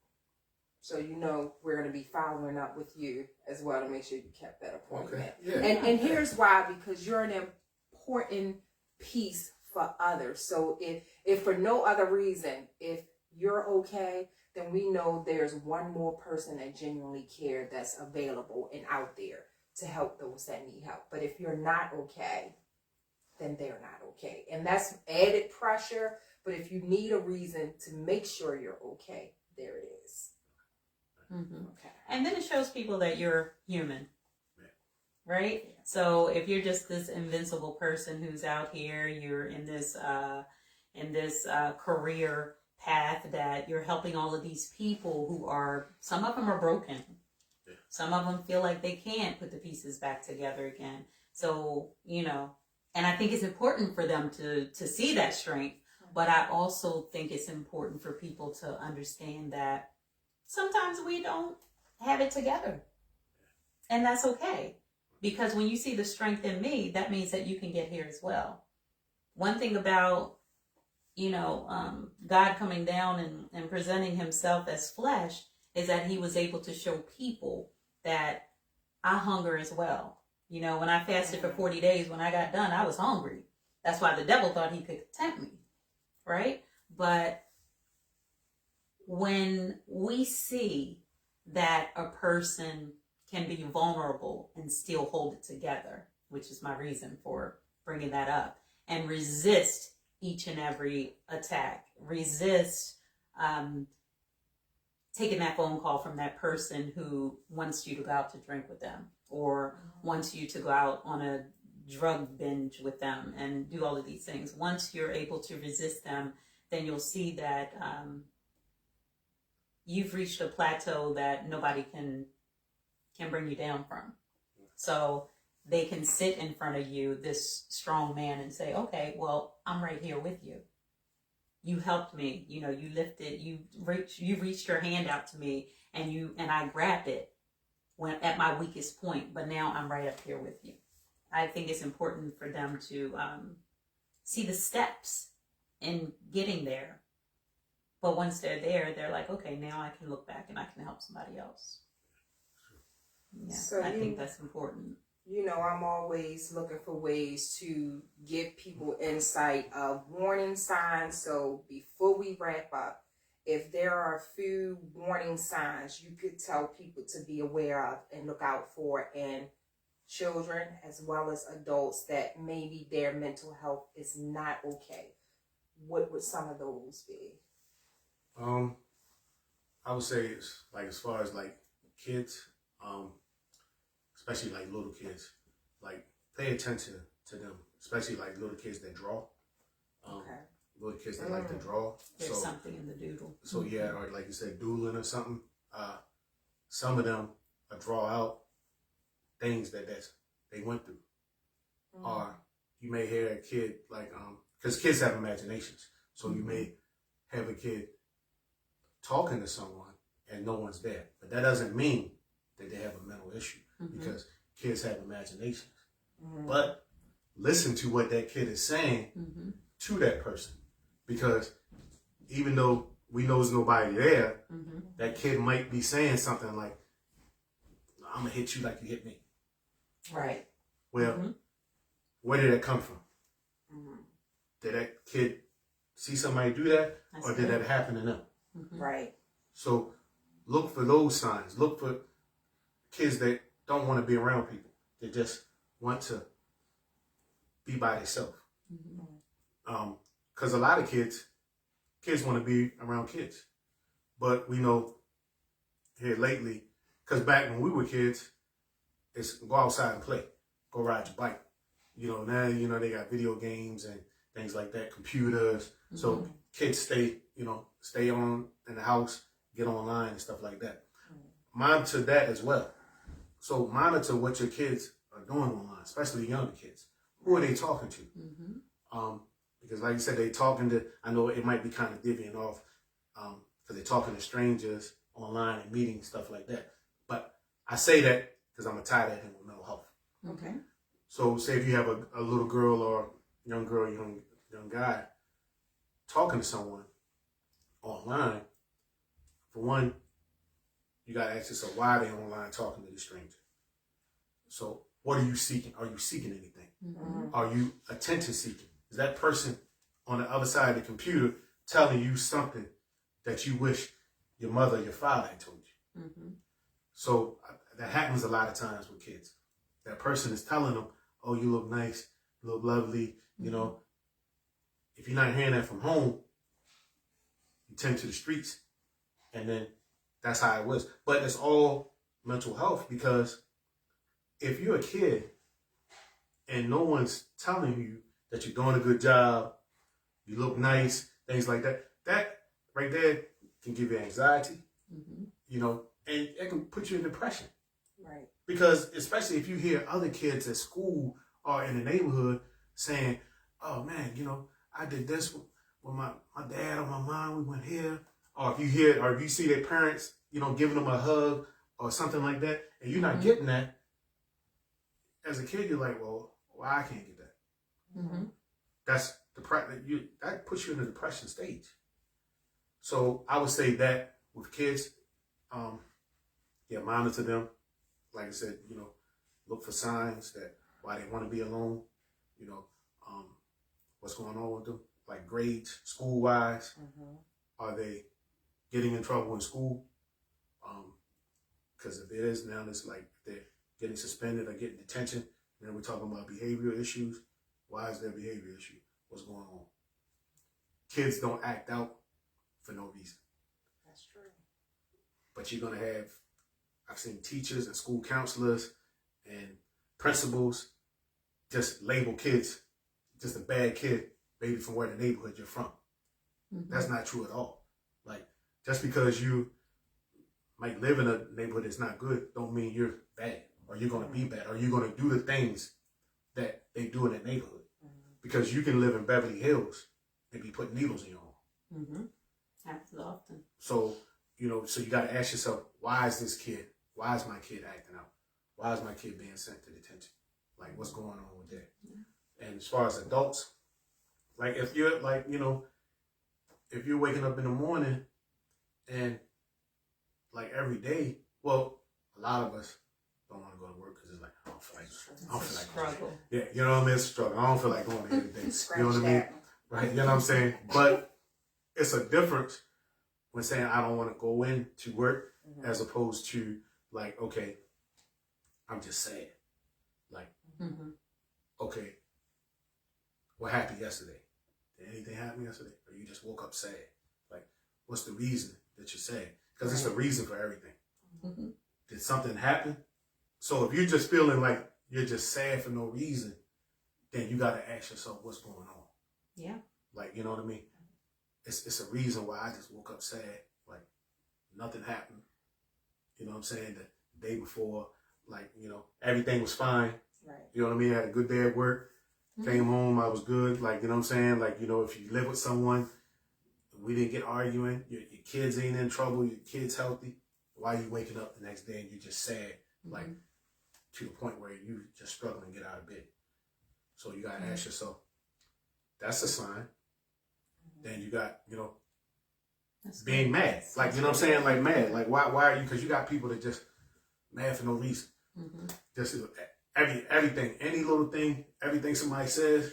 So, you know, we're going to be following up with you as well to make sure you kept that appointment. Okay. Yeah. And here's why: because you're an important piece for others. So if for no other reason, if you're okay, then we know there's one more person that genuinely care that's available and out there to help those that need help. But if you're not okay, then they're not okay. And that's added pressure. But if you need a reason to make sure you're okay, there it is. Okay. And then it shows people that you're human, right? So if you're just this invincible person who's out here, you're in this career path that you're helping all of these people who are, some of them are broken. Some of them feel like they can't put the pieces back together again. So, you know, and I think it's important for them to see that strength. But I also think it's important for people to understand that sometimes we don't have it together. And that's okay. Because when you see the strength in me, that means that you can get here as well. One thing about, you know, God coming down and presenting himself as flesh is that he was able to show people that I hunger as well. You know, when I fasted for 40 days, when I got done, I was hungry. That's why the devil thought he could tempt me. Right? But when we see that a person can be vulnerable and still hold it together, which is my reason for bringing that up, and resist each and every attack, resist taking that phone call from that person who wants you to go out to drink with them or wants you to go out on a drug binge with them and do all of these things. Once you're able to resist them, then you'll see that you've reached a plateau that nobody can bring you down from. So they can sit in front of you, this strong man, and say, okay, well, I'm right here with you. You helped me, you know, you lifted, you reached your hand out to me, and I grabbed it when at my weakest point, but now I'm right up here with you. I think it's important for them to see the steps in getting there. But once they're there, they're like, okay, now I can look back and I can help somebody else. Yeah, so I think that's important. You know, I'm always looking for ways to give people insight of warning signs. So before we wrap up, if there are a few warning signs you could tell people to be aware of and look out for in children as well as adults that maybe their mental health is not okay, what would some of those be? I would say it's like as far as like kids, especially like little kids, like pay attention to them, especially like little kids that draw. Okay. Little kids that like to draw. There's something in the doodle. So yeah, or like you said, doodling or something. Some of them draw out things that they went through. Or you may hear a kid like because kids have imaginations, so you may have a kid talking to someone and no one's there, but that doesn't mean that they have a mental issue because kids have imaginations. But listen to what that kid is saying to that person, because even though we know there's nobody there, that kid might be saying something like, "I'm gonna hit you like you hit me." Right. Well, where did that come from? Did that kid see somebody do that, or did that happen to them? Right. So look for those signs. Look for kids that don't want to be around people. They just want to be by themselves. Because a lot of kids want to be around kids. But we know here lately, because back when we were kids, it's go outside and play. Go ride your bike. Now, they got video games and things like that, computers. So kids stay on in the house, get online and stuff like that. Monitor that as well. So monitor what your kids are doing online, especially younger kids. Who are they talking to? Because like you said, they talking to, I know it might be kind of divvying off because they're talking to strangers online and meetings, stuff like that. But I say that because I'm going to tie that in with mental health. Okay. So say if you have a little girl or young girl, young guy talking to someone online, for one, you got to ask yourself, why are they online talking to this stranger? So what are you seeking? Are you seeking anything? Are you attention seeking? Is that person on the other side of the computer telling you something that you wish your mother or your father had told you? So that happens a lot of times with kids. That person is telling them, "Oh, you look nice, you look lovely." If you're not hearing that from home, you tend to the streets, and then that's how it was. But it's all mental health, because if you're a kid and no one's telling you that you're doing a good job, you look nice, things like that, that right there can give you anxiety, and it can put you in depression. Right. Because especially if you hear other kids at school or in the neighborhood saying, "Oh man, I did this with my dad or my mom, we went here." Or if you see their parents, giving them a hug or something like that, and you're not getting that, as a kid, you're like, "Well, why I can't get that?" That's that puts you in a depression stage. So I would say that with kids, monitor them. Like I said, look for signs that why they want to be alone. What's going on with them, like grades, school wise. Are they getting in trouble in school? Because if it is, now it's like they're getting suspended or getting detention. Then we're talking about behavioral issues. Why is there a behavior issue? What's going on? Kids don't act out for no reason. That's true. But you're going to have, I've seen teachers and school counselors and principals just label kids, just a bad kid, maybe from where the neighborhood you're from. That's not true at all. Like, just because you might live in a neighborhood that's not good, don't mean you're bad, or you're going to be bad, or you're going to do the things that they do in that neighborhood. Because you can live in Beverly Hills and be putting needles in your arm. Happens often. So, so you got to ask yourself, why is my kid acting out? Why is my kid being sent to detention? Like, what's going on with that? And as far as adults, like if you're like, if you're waking up in the morning and like every day, well, a lot of us don't want to go to work because it's like, I don't feel like going. Struggle. Yeah, you know what I mean? It's a struggle. I don't feel like going every day. You know what I mean? Right, you know what I'm saying? But it's a difference when saying I don't want to go in to work, as opposed to like, okay, I'm just sad. Like, okay, what happened yesterday? Did anything happen yesterday? Or you just woke up sad? Like, what's the reason that you're sad? Because it's a reason for everything. Did something happen? So if you're just feeling like you're just sad for no reason, then you got to ask yourself what's going on. Yeah. Like, you know what I mean? It's a reason why I just woke up sad. Like, nothing happened. You know what I'm saying? The day before, like, you know, everything was fine. Right. You know what I mean? I had a good day at work. Came home, I was good. Like, you know what I'm saying? Like, you know, if you live with someone, we didn't get arguing, your kids ain't in trouble, your kids healthy, why are you waking up the next day and you're just sad? Like, to the point where you just struggling to get out of bed. So you got to ask yourself, that's a sign. Then you got, you know, being mad. Like, you know what I'm saying? Like, mad. Like, why are you? Because you got people that just mad for no reason. Just everything, any little thing, everything somebody says,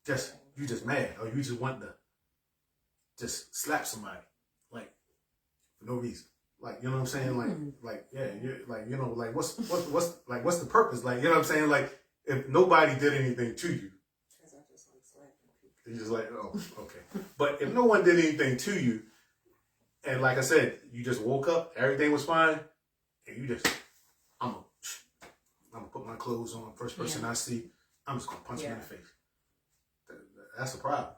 just, you just mad. Or you just want to just slap somebody. Like, for no reason. Like, you know what I'm saying? Like, yeah, you're like, you know, like, what's the purpose? Like, you know what I'm saying? Like, if nobody did anything to you, you're just like, oh, okay. But if no one did anything to you, and like I said, you just woke up, everything was fine, and you just, I'm gonna put my clothes on, first person I see, I'm just gonna punch him in the face. That's the problem.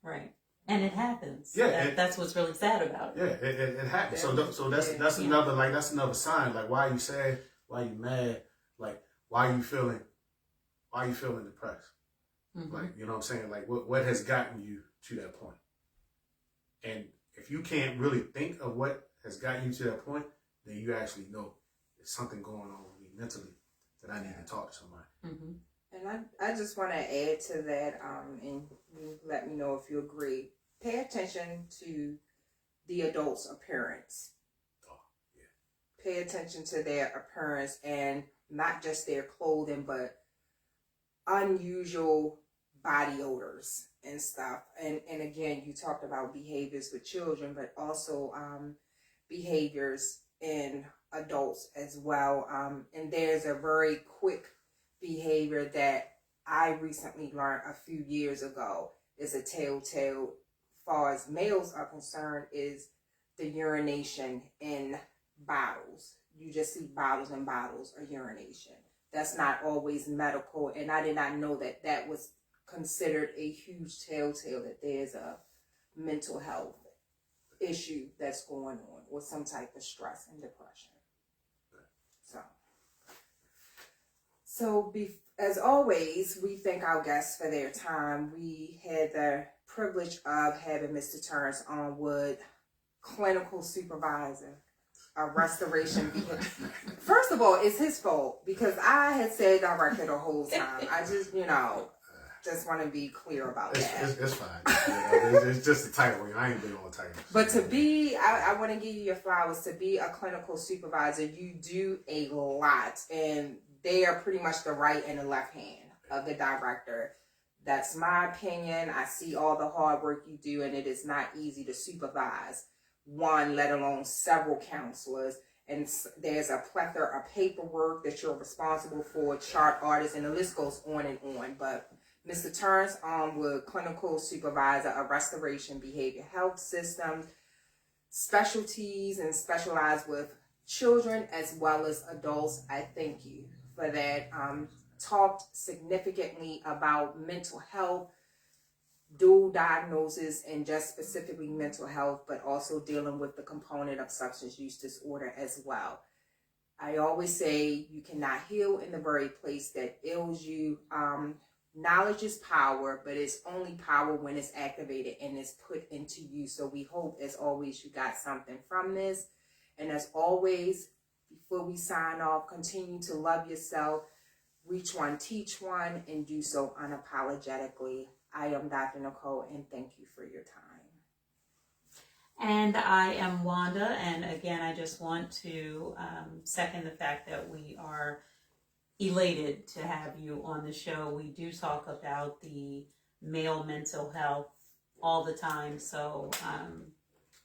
Right. And it happens. Yeah, that's what's really sad about it. Yeah, it happens. So that's another sign. Like, why are you sad? Why are you mad? Like, why are you feeling depressed? Like, you know what I'm saying? Like, what has gotten you to that point? And if you can't really think of what has gotten you to that point, then you actually know there's something going on with me mentally that I need to talk to somebody. And I just want to add to that, and you let me know if you agree. Pay attention to the adult's appearance. Oh, yeah. Pay attention to their appearance, and not just their clothing, but unusual body odors and stuff. And again, you talked about behaviors with children, but also behaviors in adults as well. And there's a very quick behavior that I recently learned a few years ago is a telltale, far as males are concerned, is the urination in bottles. You just see bottles and bottles of urination. That's not always medical, and I did not know that that was considered a huge telltale that there's a mental health issue that's going on, or some type of stress and depression. So as always, we thank our guests for their time. We had the privilege of having Mr. Terrance Armwood, clinical supervisor, a restoration. First of all, it's his fault because I had said director the whole time. I just, just want to be clear about that. It's fine. It's just a title. I ain't been on a title. But to be, I want to give you your flowers. To be a clinical supervisor, you do a lot, and they are pretty much the right and the left hand of the director. That's my opinion. I see all the hard work you do, and it is not easy to supervise one, let alone several counselors. And there's a plethora of paperwork that you're responsible for, chart artists, and the list goes on and on. But Mr. Terrance Armwood, clinical supervisor of restoration behavior health systems, specialties and specialize with children as well as adults. I thank you for that. Talked significantly about mental health, dual diagnosis, and just specifically mental health, but also dealing with the component of substance use disorder as well. I always say you cannot heal in the very place that ails you. Knowledge is power, but it's only power when it's activated and it's put into use. So we hope, as always, you got something from this. And as always, before we sign off, continue to love yourself, reach one, teach one, and do so unapologetically. I am Dr. Nicole, and thank you for your time. And I am Wanda, and again, I just want to second the fact that we are elated to have you on the show. We do talk about the male mental health all the time, so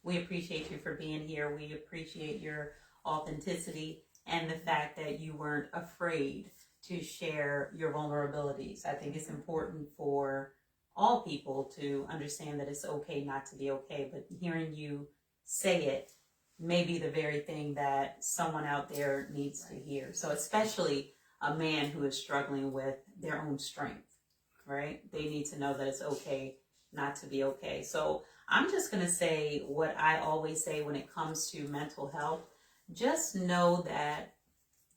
we appreciate you for being here. We appreciate your authenticity and the fact that you weren't afraid to share your vulnerabilities. I think it's important for all people to understand that it's okay not to be okay, but hearing you say it may be the very thing that someone out there needs to hear. So especially a man who is struggling with their own strength, right? They need to know that it's okay not to be okay. So I'm just going to say what I always say when it comes to mental health. Just know that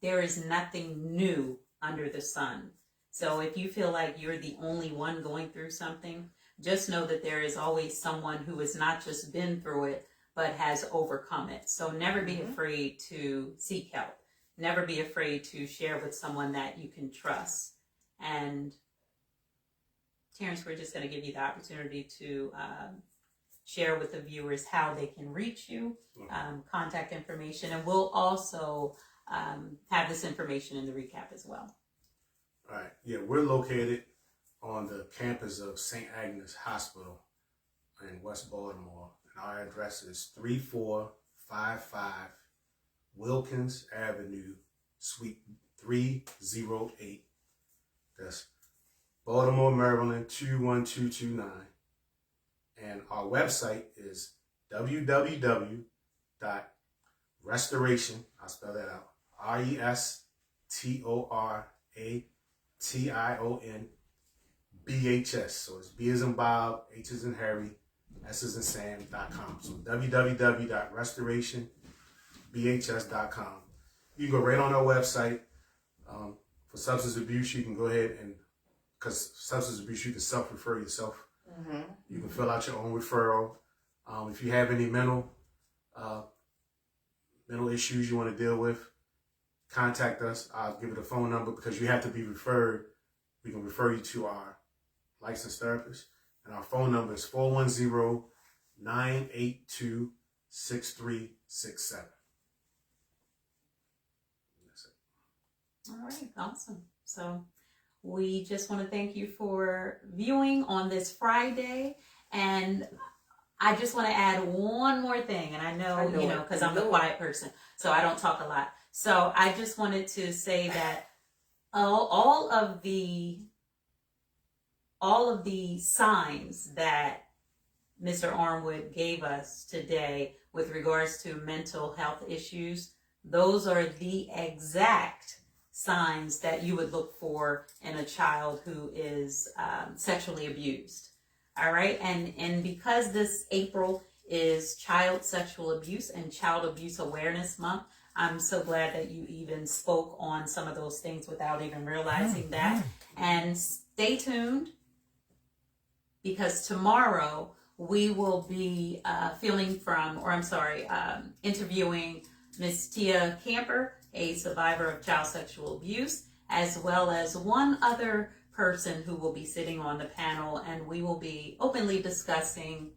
there is nothing new under the sun. So if you feel like you're the only one going through something, just know that there is always someone who has not just been through it, but has overcome it. So never be afraid to seek help. Never be afraid to share with someone that you can trust. And Terrance, we're just going to give you the opportunity to share with the viewers how they can reach you, contact information, and we'll also have this information in the recap as well. All right. Yeah, we're located on the campus of St. Agnes Hospital in West Baltimore. And our address is 3455 Wilkins Avenue, Suite 308. That's Baltimore, Maryland 21229. And our website is www.restoration, I'll spell that out, RESTORATION BHS. So it's B as in Bob, H as in Harry, S as in Sam.com. So www.restorationbhs.com. You can go right on our website. For substance abuse, you can go ahead and, because substance abuse, you can self-refer yourself. You can fill out your own referral. If you have any mental issues you want to deal with, contact us. I'll give it a phone number because you have to be referred. We can refer you to our licensed therapist. And our phone number is 410-982-6367. That's it. All right, awesome. So we just want to thank you for viewing on this Friday. And I just want to add one more thing. And I know because I'm the quiet person, so I don't talk a lot. So I just wanted to say that all of the signs that Mr. Armwood gave us today with regards to mental health issues, those are the exact signs that you would look for in a child who is sexually abused. All right. And because this April is Child Sexual Abuse and Child Abuse Awareness Month, I'm so glad that you even spoke on some of those things without even realizing that. And stay tuned, because tomorrow we will be interviewing Miss Tia Camper, a survivor of child sexual abuse, as well as one other person who will be sitting on the panel, and we will be openly discussing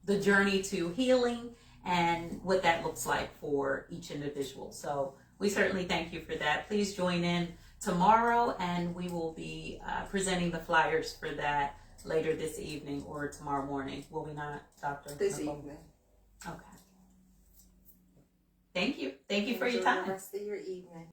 the journey to healing and what that looks like for each individual. So we certainly thank you for that. Please join in tomorrow, and we will be presenting the flyers for that later this evening or tomorrow morning. Will we not, Doctor? This evening. Okay. Thank you. Thank you for your time. Enjoy the rest of your evening.